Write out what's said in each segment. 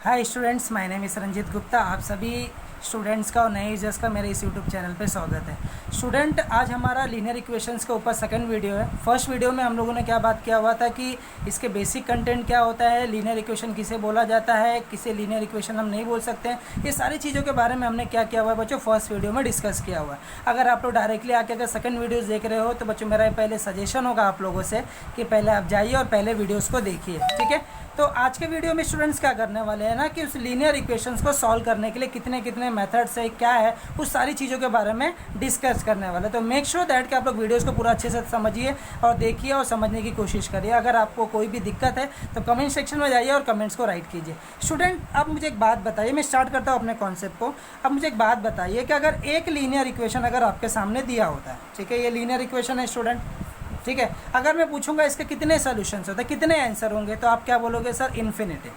Hi students, my name is Ranjeet Gupta. आप सभी students का और नए यूजर्स का मेरे इस यूट्यूब चैनल पे स्वागत है। स्टूडेंट, आज हमारा लीनियर इक्वेशंस के ऊपर सेकंड वीडियो है। फर्स्ट वीडियो में हम लोगों ने क्या बात किया हुआ था कि इसके बेसिक कंटेंट क्या होता है, लीनियर इक्वेशन किसे बोला जाता है, किसे लीनियर इक्वेशन हम नहीं बोल सकते हैं, ये सारी चीज़ों के बारे में हमने क्या किया हुआ है बच्चों, फर्स्ट वीडियो में डिस्कस किया हुआ है। अगर आप लोग डायरेक्टली आके अगर सेकंड वीडियोज़ देख रहे हो तो बच्चों मेरा पहले सजेशन होगा आप लोगों से कि पहले आप जाइए और पहले वीडियोज़ को देखिए, ठीक है। तो आज के वीडियो में स्टूडेंट्स क्या करने वाले हैं ना कि उस लीनियर इक्वेशंस को सॉल्व करने के लिए कितने कितने मेथड्स है, क्या है, उस सारी चीज़ों के बारे में डिस्कस करने वाले। तो मेक श्योर दैट कि आप लोग वीडियोस को पूरा अच्छे से समझिए और देखिए और समझने की कोशिश करिए। अगर आपको कोई भी दिक्कत है तो कमेंट सेक्शन में जाइए और कमेंट्स को राइट कीजिए। स्टूडेंट, अब मुझे एक बात बताइए, मैं स्टार्ट करता हूँ अपने कॉन्सेप्ट को। अब मुझे एक बात बताइए कि अगर एक लीनियर इक्वेशन अगर आपके सामने दिया होता है, ठीक है, ये लीनियर इक्वेशन है स्टूडेंट, ठीक है। अगर मैं पूछूंगा इसके कितने सॉल्यूशंस होते हैं, कितने आंसर होंगे, तो आप क्या बोलोगे सर? इन्फिनिटी।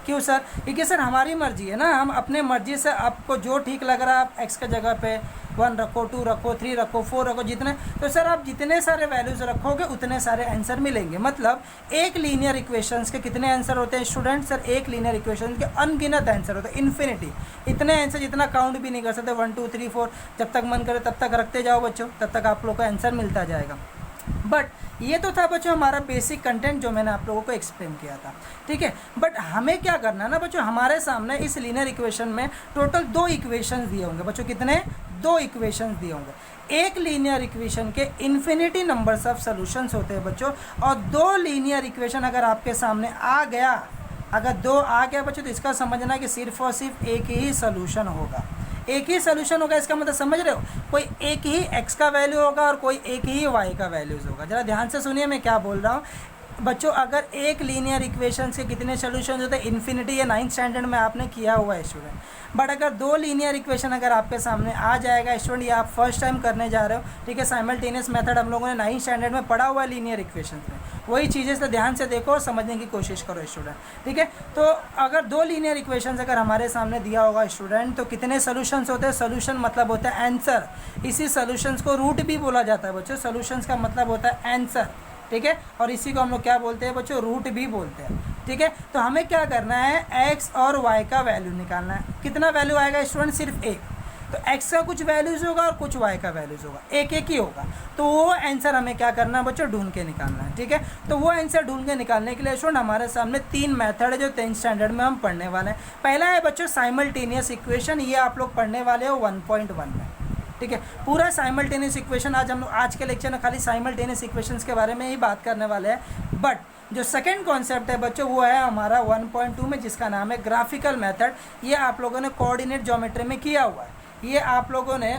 क्यों सर? क्योंकि सर हमारी मर्जी है ना, हम अपने मर्जी से आपको जो ठीक लग रहा है आप एक्स के जगह पे 1 रखो, 2 रखो, 3 रखो, 4 रखो, जितने, तो सर आप जितने सारे वैल्यूज रखोगे उतने सारे आंसर मिलेंगे। मतलब एक लीनियर इक्वेशंस के कितने आंसर होते हैं स्टूडेंट? सर एक लीनियर इक्वेशन के अनगिनत आंसर होते हैं, इन्फिनिटी। इतने आंसर जितना काउंट भी नहीं कर सकते, 1 2 3 4, जब तक मन करे तब तक रखते जाओ बच्चों, तब तक आप लोग का आंसर मिलता जाएगा। बट ये तो था बच्चों हमारा बेसिक कंटेंट जो मैंने आप लोगों को एक्सप्लेन किया था, ठीक है। बट हमें क्या करना है ना बच्चों, हमारे सामने इस लीनियर इक्वेशन में टोटल 2 इक्वेशंस दिए होंगे बच्चों। कितने? 2 इक्वेशंस दिए होंगे। एक लीनियर इक्वेशन के इन्फिनिटी नंबर्स ऑफ सॉल्यूशंस होते हैं बच्चों, और 2 लीनियर इक्वेशन अगर आपके सामने आ गया, अगर 2 आ गया बच्चों, तो इसका समझना कि सिर्फ और सिर्फ एक ही सोल्यूशन होगा। एक ही सोल्यूशन होगा, इसका मतलब समझ रहे हो? कोई एक ही x का वैल्यू होगा और कोई एक ही y का वैल्यूज होगा। जरा ध्यान से सुनिए मैं क्या बोल रहा हूँ बच्चों। अगर एक लीनियर इक्वेशन के कितने सोल्यूशन होते हैं? इन्फिनिटी। ये 9th स्टैंडर्ड में आपने किया हुआ है स्टूडेंट। बट अगर 2 लीनियर इक्वेशन अगर आपके सामने आ जाएगा स्टूडेंट, ये आप फर्स्ट टाइम करने जा रहे हो, ठीक है। साइमल्टेनियस मेथड हम लोगों ने 9th स्टैंडर्ड में पढ़ा हुआ है लीनियर इक्वेशन में। वही चीज़ें से ध्यान से देखो और समझने की कोशिश करो स्टूडेंट, ठीक है। तो अगर 2 लीनियर इक्वेशंस अगर हमारे सामने दिया होगा स्टूडेंट, तो कितने सोल्यूशंस होते हैं? सोल्यूशन मतलब होता है आंसर। इसी सोल्यूशंस को रूट भी बोला जाता है बच्चों। सोल्यूशंस का मतलब होता है आंसर, ठीक है। और इसी को हम लोग क्या बोलते हैं बच्चों? रूट भी बोलते हैं, ठीक है। तो हमें क्या करना है? एक्स और वाई का वैल्यू निकालना है। कितना वैल्यू आएगा स्टूडेंट? सिर्फ एक। तो एक्स का कुछ वैल्यूज होगा और कुछ वाई का वैल्यूज होगा, एक एक ही होगा। तो वो आंसर हमें क्या करना है बच्चों? ढूंढ के निकालना है, ठीक है। तो वो आंसर ढूंढ के निकालने के लिए स्टूडेंट हमारे सामने 3 मेथड है जो 10th स्टैंडर्ड में हम पढ़ने वाले हैं। पहला है बच्चों साइमल्टेनियस इक्वेशन, ये आप लोग पढ़ने वाले हो 1.1 में, ठीक है। पूरा साइमल्टेनियस इक्वेशन आज हम लोग आज के लेक्चर में खाली साइमल्टेनियस इक्वेशंस के बारे में ही बात करने वाले हैं। बट जो सेकंड कॉन्सेप्ट है बच्चों वो है हमारा 1.2 में, जिसका नाम है ग्राफिकल मेथड। ये आप लोगों ने कोऑर्डिनेट ज्योमेट्री में किया हुआ है। ये आप लोगों ने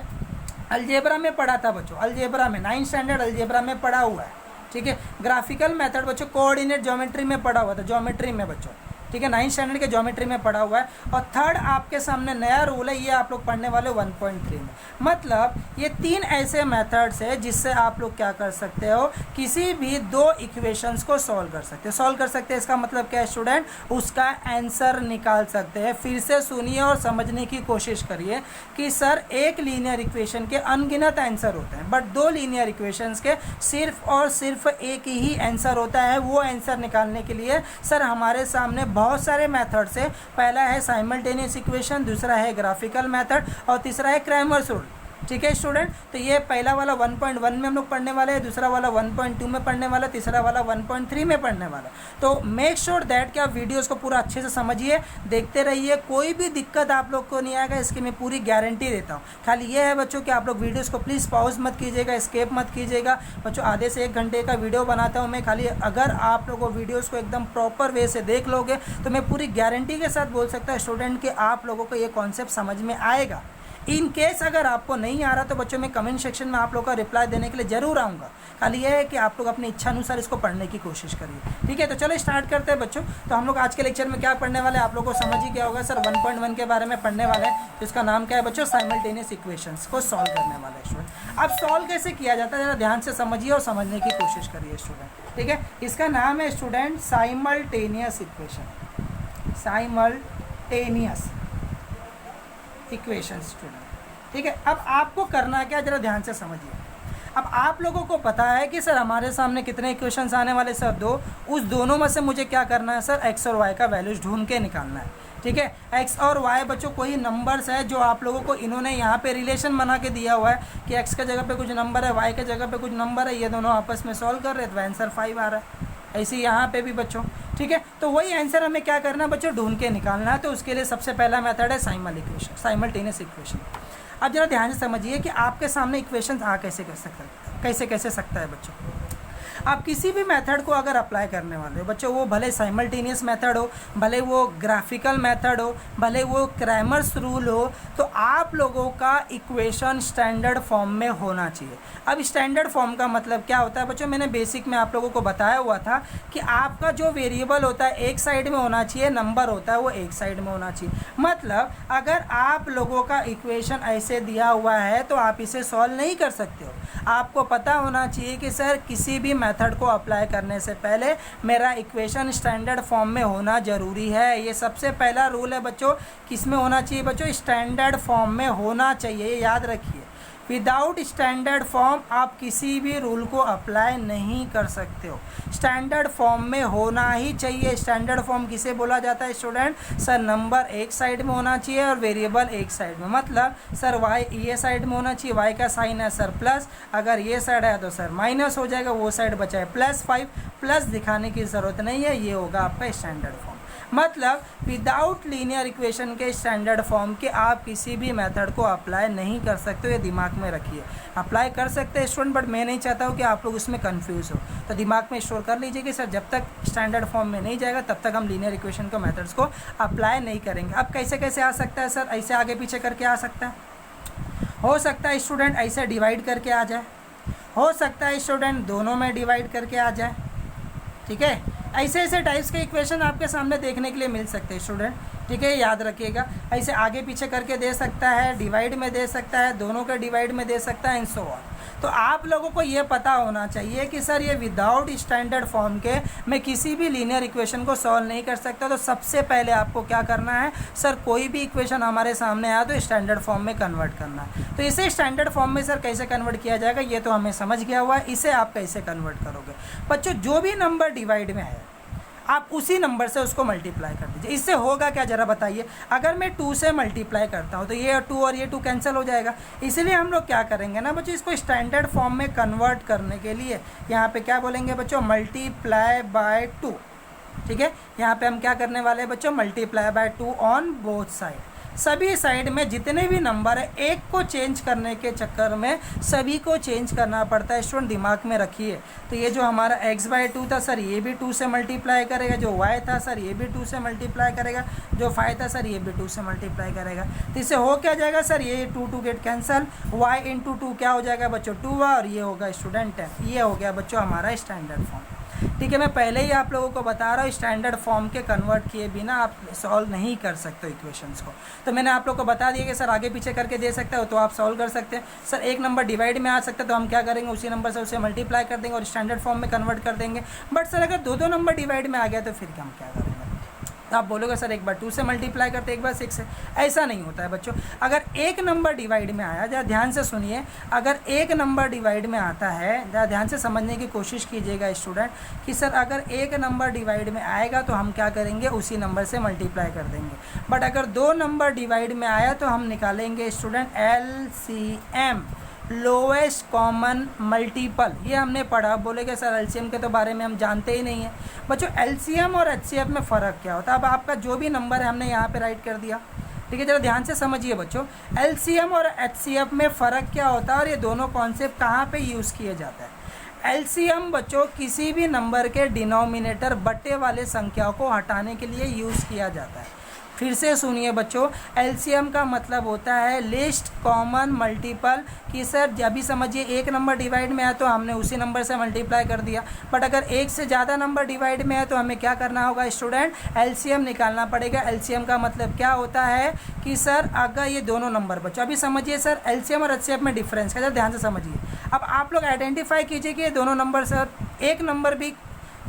अलजेब्रा में पढ़ा था बच्चों, अलजेब्रा में 9th स्टैंडर्ड अलजेब्रा में पढ़ा हुआ है, ठीक है। ग्राफिकल मेथड बच्चों कोऑर्डिनेट ज्योमेट्री में पढ़ा हुआ था, ज्योमेट्री में बच्चों, ठीक है। 9th स्टैंडर्ड के ज्योमेट्री में पढ़ा हुआ है। और थर्ड आपके सामने नया रूल है, ये आप लोग पढ़ने वाले 1.3 में। मतलब ये 3 ऐसे मेथड्स है जिससे आप लोग क्या कर सकते हो? किसी भी 2 इक्वेशंस को सॉल्व कर सकते हो। सॉल्व कर सकते हैं इसका मतलब क्या है स्टूडेंट? उसका आंसर निकाल सकते हैं। फिर से सुनिए और समझने की कोशिश करिए कि सर एक लीनियर इक्वेशन के अनगिनत आंसर होते हैं, बट 2 लीनियर इक्वेशंस के सिर्फ और सिर्फ एक ही आंसर होता है। वो आंसर निकालने के लिए सर हमारे सामने बहुत सारे मेथड्स है। पहला है साइमल्टेनियस इक्वेशन, दूसरा है ग्राफिकल मेथड और तीसरा है क्रैमर्स रूल, ठीक है स्टूडेंट। तो ये पहला वाला 1.1 में हम लोग पढ़ने वाले हैं, दूसरा वाला 1.2 में पढ़ने वाला, तीसरा वाला 1.3 में पढ़ने वाला। तो मेक श्योर दैट कि आप वीडियोस को पूरा अच्छे से समझिए, देखते रहिए, कोई भी दिक्कत आप लोग को नहीं आएगा, इसकी मैं पूरी गारंटी देता हूँ। खाली ये है बच्चों कि आप लोग वीडियोस को प्लीज़ पॉज मत कीजिएगा, स्केप मत कीजिएगा बच्चों। आधे से 1 घंटे का वीडियो बनाता हूँ मैं, खाली अगर आप लोगों वीडियोज़ को एकदम प्रॉपर वे से देख लोगे तो मैं पूरी गारंटी के साथ बोल सकता हूँ स्टूडेंट कि आप लोगों को ये कॉन्सेप्ट समझ में आएगा। इन केस अगर आपको नहीं आ रहा तो बच्चों मैं कमेंट सेक्शन में आप लोगों का रिप्लाई देने के लिए ज़रूर आऊँगा। खाली ये है कि आप लोग अपनी इच्छा अनुसार इसको पढ़ने की कोशिश करिए, ठीक है। तो चलो स्टार्ट करते हैं बच्चों। तो हम लोग आज के लेक्चर में क्या पढ़ने वाले हैं आप लोगों को समझ ही गया होगा सर। 1.1 के बारे में पढ़ने वाले हैं, जिसका नाम क्या है बच्चों? साइमल्टेनियस इक्वेशंस को सॉल्व करने वाले हैं स्टूडेंट। अब सॉल्व कैसे किया जाता है जरा ध्यान से समझिए और समझने की कोशिश करिए स्टूडेंट, ठीक है। इसका नाम है student simultaneous equation, simultaneous equation student, ठीक है। अब आपको करना क्या, जरा ध्यान से समझिए। अब आप लोगों को पता है कि सर हमारे सामने कितने इक्वेशंस आने वाले? सर 2। उस दोनों में से मुझे क्या करना है सर? एक्स और वाई का वैल्यूज ढूंढ के निकालना है, ठीक है। एक्स और वाई बच्चों कोई नंबर्स है जो आप लोगों को इन्होंने यहाँ पे रिलेशन बना के दिया हुआ है कि एक्स के जगह पे कुछ नंबर है, वाई के जगह पे कुछ नंबर है, ये दोनों आपस में सॉल्व कर रहे हैं तो आंसर 5 आ रहा है। ऐसे यहाँ पे भी बच्चों, ठीक है। तो वही आंसर हमें क्या करना है बच्चों, ढूंढ के निकालना है। तो उसके लिए सबसे पहला मेथड है साइमल्टेनियस इक्वेशन। अब जरा ध्यान से समझिए कि आपके सामने इक्वेशन आ कैसे सकता है बच्चों। आप किसी भी मेथड को अगर अप्लाई करने वाले हो बच्चों, वो भले साइमल्टेनियस मेथड हो, भले वो ग्राफिकल मेथड हो, भले वो क्रैमर्स रूल हो, तो आप लोगों का इक्वेशन स्टैंडर्ड फॉर्म में होना चाहिए। अब स्टैंडर्ड फॉर्म का मतलब क्या होता है बच्चों, मैंने बेसिक में आप लोगों को बताया हुआ था कि आपका जो वेरिएबल होता है एक साइड में होना चाहिए, नंबर होता है वो एक साइड में होना चाहिए। मतलब अगर आप लोगों का इक्वेशन ऐसे दिया हुआ है तो आप इसे सॉल्व नहीं कर सकते हो। आपको पता होना चाहिए कि सर किसी भी मेथड को अप्लाई करने से पहले मेरा इक्वेशन स्टैंडर्ड फॉर्म में होना ज़रूरी है। ये सबसे पहला रूल है बच्चों। किस में होना चाहिए बच्चों, स्टैंडर्ड फॉर्म में होना चाहिए, याद रखिए। विदाउट स्टैंडर्ड फॉर्म आप किसी भी रूल को अप्लाई नहीं कर सकते हो। स्टैंडर्ड फॉर्म में होना ही चाहिए। स्टैंडर्ड फॉर्म किसे बोला जाता है स्टूडेंट, सर नंबर एक साइड में होना चाहिए और वेरिएबल एक साइड में। मतलब सर वाई ये साइड में होना चाहिए, वाई का साइन है सर प्लस, अगर ये साइड है तो सर माइनस हो जाएगा, वो साइड बचा है +5, प्लस दिखाने की ज़रूरत नहीं है, ये होगा आपका स्टैंडर्ड फॉर्म। मतलब विदाउट लीनियर इक्वेशन के स्टैंडर्ड फॉर्म के आप किसी भी मेथड को अप्लाई नहीं कर सकते हो, ये दिमाग में रखिए। अप्लाई कर सकते हैं स्टूडेंट, बट मैं नहीं चाहता हूँ कि आप लोग इसमें कंफ्यूज हो। तो दिमाग में स्टोर कर लीजिए कि सर जब तक स्टैंडर्ड फॉर्म में नहीं जाएगा तब तक हम लीनियर इक्वेशन के मेथड्स को अप्लाई नहीं करेंगे। अब कैसे आ सकता है सर, ऐसे आगे पीछे करके आ सकता है, हो सकता है स्टूडेंट ऐसे डिवाइड करके आ जाए, हो सकता है स्टूडेंट दोनों में डिवाइड करके आ जाए, ठीक है। ऐसे टाइप्स के इक्वेशन आपके सामने देखने के लिए मिल सकते हैं स्टूडेंट, ठीक है, याद रखिएगा। ऐसे आगे पीछे करके दे सकता है, डिवाइड में दे सकता है, दोनों के डिवाइड में दे सकता है, एंड सो ऑन। तो आप लोगों को ये पता होना चाहिए कि सर ये विदाउट स्टैंडर्ड फॉर्म के मैं किसी भी लीनियर इक्वेशन को सॉल्व नहीं कर सकता। तो सबसे पहले आपको क्या करना है सर, कोई भी इक्वेशन हमारे सामने आया तो स्टैंडर्ड फॉर्म में कन्वर्ट करना है। तो इसे स्टैंडर्ड फॉर्म में सर कैसे कन्वर्ट किया जाएगा ये तो हमें समझ गया हुआ है। इसे आप कैसे कन्वर्ट करोगे बच्चों, जो भी नंबर डिवाइड में है आप उसी नंबर से उसको मल्टीप्लाई कर दीजिए। इससे होगा क्या ज़रा बताइए। अगर मैं 2 से मल्टीप्लाई करता हूँ तो ये 2 और ये 2 कैंसिल हो जाएगा। इसलिए हम लोग क्या करेंगे ना बच्चों, इसको स्टैंडर्ड फॉर्म में कन्वर्ट करने के लिए यहाँ पे क्या बोलेंगे बच्चों, मल्टीप्लाई बाय 2, ठीक है। यहाँ पे हम क्या करने वाले हैं बच्चों, multiply by 2 on both side. सभी साइड में जितने भी नंबर है एक को चेंज करने के चक्कर में सभी को चेंज करना पड़ता है स्टूडेंट, दिमाग में रखिए। तो ये जो हमारा x/2 था सर ये भी 2 से मल्टीप्लाई करेगा, जो y था सर ये भी 2 से मल्टीप्लाई करेगा, जो 5 था सर ये भी 2 से मल्टीप्लाई करेगा। तो इससे हो क्या जाएगा सर, ये 2 गेट कैंसल, y × 2 क्या हो जाएगा बच्चों 2 और ये होगा स्टूडेंट 10। ये हो गया बच्चों हमारा स्टैंडर्ड फॉर्म, ठीक है। मैं पहले ही आप लोगों को बता रहा हूँ स्टैंडर्ड फॉर्म के कन्वर्ट किए बिना आप सॉल्व नहीं कर सकते इक्वेशंस को। तो मैंने आप लोगों को बता दिया कि सर आगे पीछे करके दे सकते हो तो आप सॉल्व कर सकते हैं। सर एक नंबर डिवाइड में आ सकता है तो हम क्या करेंगे, उसी नंबर से उसे मल्टीप्लाई कर देंगे और स्टैंडर्ड फॉर्म में कन्वर्ट कर देंगे। बट सर अगर 2 नंबर डिवाइड में आ गया तो फिर हम क्या करेंगे, तो आप बोलोगे सर एक बार 2 से मल्टीप्लाई करते एक बार 6 से। ऐसा नहीं होता है बच्चों। अगर एक नंबर डिवाइड में आया, जरा ध्यान से सुनिए, अगर एक नंबर डिवाइड में आता है, जरा ध्यान से समझने की कोशिश कीजिएगा स्टूडेंट कि सर अगर एक नंबर डिवाइड में आएगा तो हम क्या करेंगे, उसी नंबर से मल्टीप्लाई कर देंगे। बट अगर 2 नंबर डिवाइड में आया तो हम निकालेंगे student LCM, lowest common multiple. ये हमने पढ़ा। बोलेगे सर एलसीएम के तो बारे में हम जानते ही नहीं है बच्चों। एलसीएम और एचसीएफ में फ़र्क क्या होता है, अब आपका जो भी नंबर है हमने यहाँ पे राइट कर दिया, ठीक है। जरा ध्यान से समझिए बच्चों, एलसीएम और एचसीएफ में फ़र्क क्या होता है और ये दोनों कॉन्सेप्ट कहाँ पे यूज़ किए जाते हैं। एलसीएम बच्चों किसी भी नंबर के डिनोमिनेटर बट्टे वाले संख्याओं को हटाने के लिए यूज़ किया जाता है। फिर से सुनिए बच्चों, एलसीएम का मतलब होता है लिस्ट कॉमन मल्टीपल, कि सर जब भी समझिए एक नंबर डिवाइड में है तो हमने उसी नंबर से मल्टीप्लाई कर दिया। बट अगर एक से ज़्यादा नंबर डिवाइड में है तो हमें क्या करना होगा स्टूडेंट, एलसीएम निकालना पड़ेगा। एलसीएम का मतलब क्या होता है कि सर अगर ये दोनों नंबर बच्चों, अभी समझिए सर एलसीएम और एचसीएफ में डिफरेंस है, ध्यान से समझिए। अब आप लोग आइडेंटिफाई कीजिए कि ये दोनों नंबर सर, एक नंबर भी,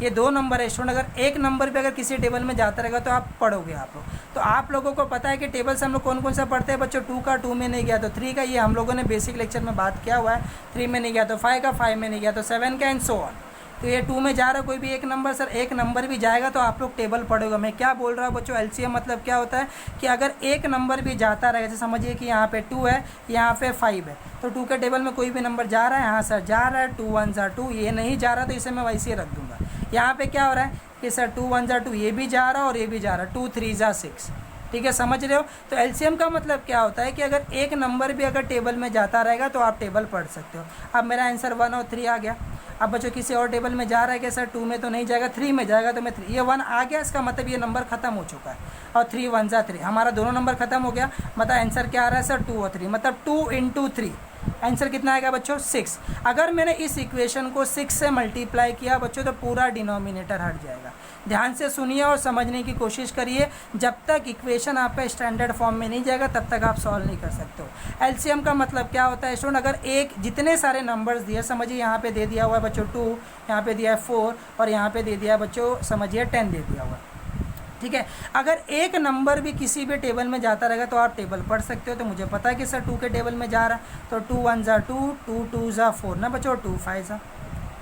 ये 2 नंबर है स्टूडेंट, अगर एक नंबर भी अगर किसी टेबल में जाता रहेगा तो आप पढ़ोगे आप लोग। तो आप लोगों को पता है कि टेबल से हम लोग कौन कौन सा पढ़ते हैं बच्चों, 2 का 2 में नहीं गया तो 3 का, ये हम लोगों ने बेसिक लेक्चर में बात किया हुआ है। 3 में नहीं गया तो 5 का, 5 में नहीं गया तो 7 का, एंड सो ऑन। तो ये 2 में जा रहा है कोई भी एक नंबर, सर एक नंबर भी जाएगा तो आप लोग टेबल पढ़ोगे। मैं क्या बोल रहा हूँ बच्चों, एलसीएम मतलब क्या होता है कि अगर एक नंबर भी जाता रहेगा, जैसे समझिए कि यहाँ पे 2 है, यहाँ पे 5 है, तो 2 के टेबल में कोई भी नंबर जा रहा है, हाँ सर जा रहा है, 2 1 जा 2, ये नहीं जा रहा तो इसे मैं वैसे ही रख दूंगा। यहाँ पे क्या हो रहा है कि सर 2 1 जा 2, ये भी जा रहा है और ये भी जा रहा है, 2 3 जा 6, ठीक है, समझ रहे हो। तो एलसीएम का मतलब क्या होता है कि अगर एक नंबर भी अगर टेबल में जाता रहेगा तो आप टेबल पढ़ सकते हो। अब मेरा आंसर 1 और 3 आ गया। अब बच्चों किसी और टेबल में जा रहा है कि सर 2 में तो नहीं जाएगा, 3 में जाएगा, तो मैं 3, ये 1 आ गया, इसका मतलब ये नंबर खत्म हो चुका है। और 3 1 जा 3, हमारा दोनों नंबर खत्म हो गया। मतलब आंसर क्या आ रहा है सर 2 और 3, मतलब 2 × 3, आंसर कितना आएगा बच्चों 6। अगर मैंने इस इक्वेशन को 6 से मल्टीप्लाई किया बच्चों तो पूरा डिनोमिनेटर हट जाएगा। ध्यान से सुनिए और समझने की कोशिश करिए, जब तक इक्वेशन आपका स्टैंडर्ड फॉर्म में नहीं जाएगा तब तक आप सॉल्व नहीं कर सकते हो। एलसीएम का मतलब क्या होता है स्टूडेंट, अगर एक जितने सारे नंबर्स दिए, समझिए यहाँ पे दे दिया हुआ है बच्चों 2, यहाँ पे दिया है 4 और यहाँ पे दे दिया है बच्चों समझिए 10 दे दिया हुआ है, ठीक है। अगर एक नंबर भी किसी भी टेबल में जाता रहेगा तो आप टेबल पढ़ सकते हो। तो मुझे पता है कि सर 2 के टेबल में जा रहा है तो 2 1 जा 2, 2 2 जा 4 ना बच्चों, 2 5 जा,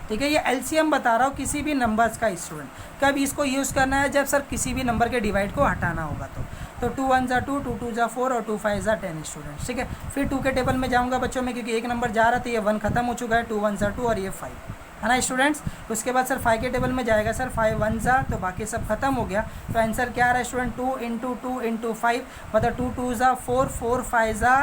ठीक है। ये एलसीएम बता रहा हूँ किसी भी नंबर्स का स्टूडेंट। कब इसको यूज़ करना है, जब सर किसी भी नंबर के डिवाइड को हटाना होगा तो 2 1 जा 2, 2 2 जा 4 और 2 5 जा 10 स्टूडेंट, ठीक है। फिर 2 के टेबल में जाऊँगा बच्चों में, क्योंकि एक नंबर जा रहा था, ये 1 खत्म हो चुका है, 2 1 जा 2 और ये 5 है ना स्टूडेंट्स। उसके बाद सर 5 के टेबल में जाएगा सर 5 1 जा, तो बाकी सब खत्म हो गया। तो आंसर क्या आ रहा है स्टूडेंट 2 × 2 × 5, मतलब 2 2 जा 4, 4 5 जा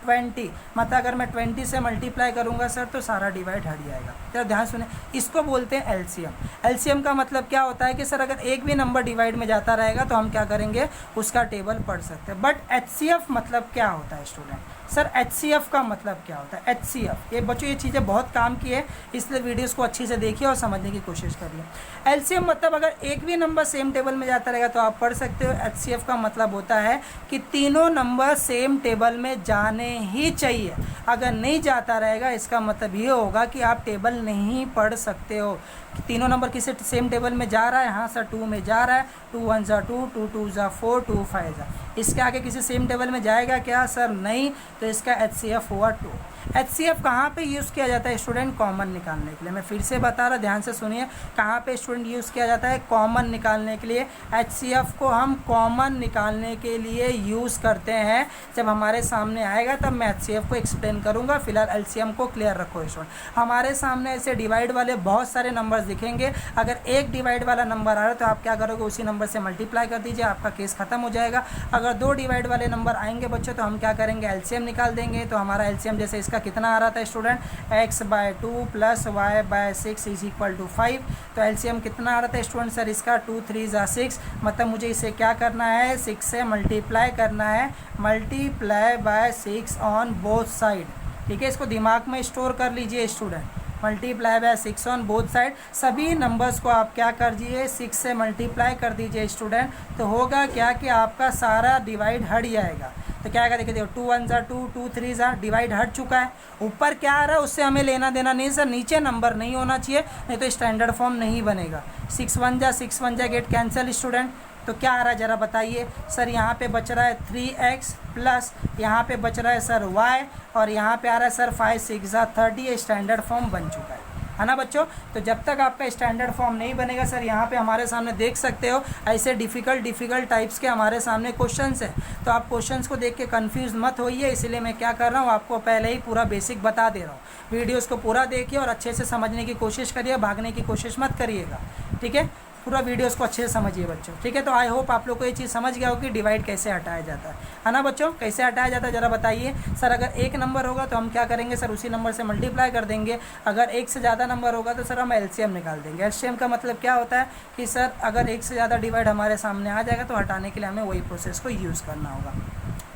20, मतलब अगर मैं 20 से मल्टीप्लाई करूंगा सर तो सारा डिवाइड हट जाएगा। तो ध्यान सुने, इसको बोलते हैं एलसीएम। एलसीएम का मतलब क्या होता है कि सर अगर एक भी नंबर डिवाइड में जाता रहेगा तो हम क्या करेंगे, उसका टेबल पढ़ सकते हैं। बट एचसीएफ मतलब क्या होता है स्टूडेंट, सर एचसीएफ का मतलब क्या होता है, एचसीएफ ये बच्चों ये चीज़ें बहुत काम की है, इसलिए वीडियोस को अच्छे से देखिए और समझने की कोशिश करिए। एलसीएम मतलब अगर एक भी नंबर सेम टेबल में जाता रहेगा तो आप पढ़ सकते हो। एचसीएफ का मतलब होता है कि तीनों नंबर सेम टेबल में जाने ही चाहिए। अगर नहीं जाता रहेगा इसका मतलब ये होगा कि आप टेबल नहीं पढ़ सकते हो। तीनों नंबर किसी सेम टेबल में जा रहा है, हाँ सर 2 में जा रहा है, 2 1 जा 2, 2 2 जा 4, 2 5 जा, इसके आगे किसी सेम टेबल में जाएगा क्या सर, नहीं, तो इसका एचसीएफ हुआ 2। एचसीएफ कहाँ पे यूज़ किया जाता है स्टूडेंट, कॉमन निकालने के लिए। मैं फिर से बता रहा, ध्यान से सुनिए, कहाँ पे स्टूडेंट यूज़ किया जाता है, कॉमन निकालने के लिए। एचसीएफ को हम कॉमन निकालने के लिए यूज़ करते हैं। जब हमारे सामने आएगा तब मैं एचसीएफ को एक्सप्लेन करूँगा, फिलहाल एलसीएम को क्लियर रखो स्टूडेंट। हमारे सामने ऐसे डिवाइड वाले बहुत सारे नंबर्स दिखेंगे, अगर एक डिवाइड वाला नंबर आ रहा है तो आप क्या करोगे, उसी नंबर से मल्टीप्लाई कर दीजिए, आपका केस खत्म हो जाएगा। अगर 2 डिवाइड वाले नंबर आएंगे बच्चों तो हम क्या करेंगे, एलसीएम निकाल देंगे। तो हमारा एलसीएम जैसे इसका कितना आ रहा था स्टूडेंट, x/2 + y/6 = 5। तो एलसीएम कितना आ रहा था स्टूडेंट सर इसका, 2 3 जा 6, मतलब मुझे इसे क्या करना है, 6 से मल्टीप्लाई करना है, multiply by 6 on both side, ठीक है। इसको दिमाग में स्टोर कर लीजिए student, multiply by 6 on both side. सभी नंबर्स को आप क्या कर दीजिए, 6 से मल्टीप्लाई कर दीजिए स्टूडेंट। तो होगा क्या कि आपका सारा डिवाइड हट जाएगा। तो क्या आएगा, देखिए 2 1 जा 2, 2 3 जा, डिवाइड हट चुका है। ऊपर क्या आ रहा है उससे हमें लेना देना नहीं सर, नीचे नंबर नहीं होना चाहिए, नहीं तो स्टैंडर्ड फॉर्म नहीं बनेगा। 6 1 जा 6 1 जा, गेट कैंसिल स्टूडेंट। तो क्या आ रहा है ज़रा बताइए सर, यहाँ पे बच रहा है 3x प्लस यहाँ पे बच रहा है सर y, और यहाँ पे आ रहा है सर 5 6 जा 30, ये स्टैंडर्ड फॉर्म बन चुका है ना बच्चों। तो जब तक आपका स्टैंडर्ड फॉर्म नहीं बनेगा सर, यहाँ पे हमारे सामने देख सकते हो ऐसे डिफ़िकल्ट टाइप्स के हमारे सामने क्वेश्चंस हैं। तो आप क्वेश्चंस को देख के कंफ्यूज मत होइए, इसलिए मैं क्या कर रहा हूँ, आपको पहले ही पूरा बेसिक बता दे रहा हूँ। वीडियोज़ को पूरा देखिए और अच्छे से समझने की कोशिश करिए, भागने की कोशिश मत करिएगा, ठीक है। पूरा वीडियोस को अच्छे से समझिए बच्चों, ठीक है। तो आई होप आप लोग को ये चीज़ समझ गया हो कि डिवाइड कैसे हटाया जाता है ना बच्चों, कैसे हटाया जाता है ज़रा बताइए सर। अगर एक नंबर होगा तो हम क्या करेंगे सर, उसी नंबर से मल्टीप्लाई कर देंगे। अगर एक से ज़्यादा नंबर होगा तो सर हम एलसीएम निकाल देंगे। एलसीएम का मतलब क्या होता है कि सर अगर एक से ज़्यादा डिवाइड हमारे सामने आ जाएगा तो हटाने के लिए हमें वही प्रोसेस को यूज़ करना होगा।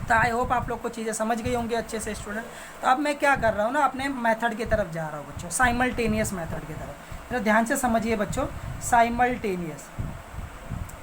तो आई होप आप लोग को चीज़ें समझ गई होंगी अच्छे से स्टूडेंट। तो अब मैं क्या कर रहा हूँ ना, अपने मेथड की तरफ जा रहा हूँ बच्चों, साइमल्टेनियस मेथड की तरफ। तो ध्यान से समझिए बच्चों, साइमल्टेनियस,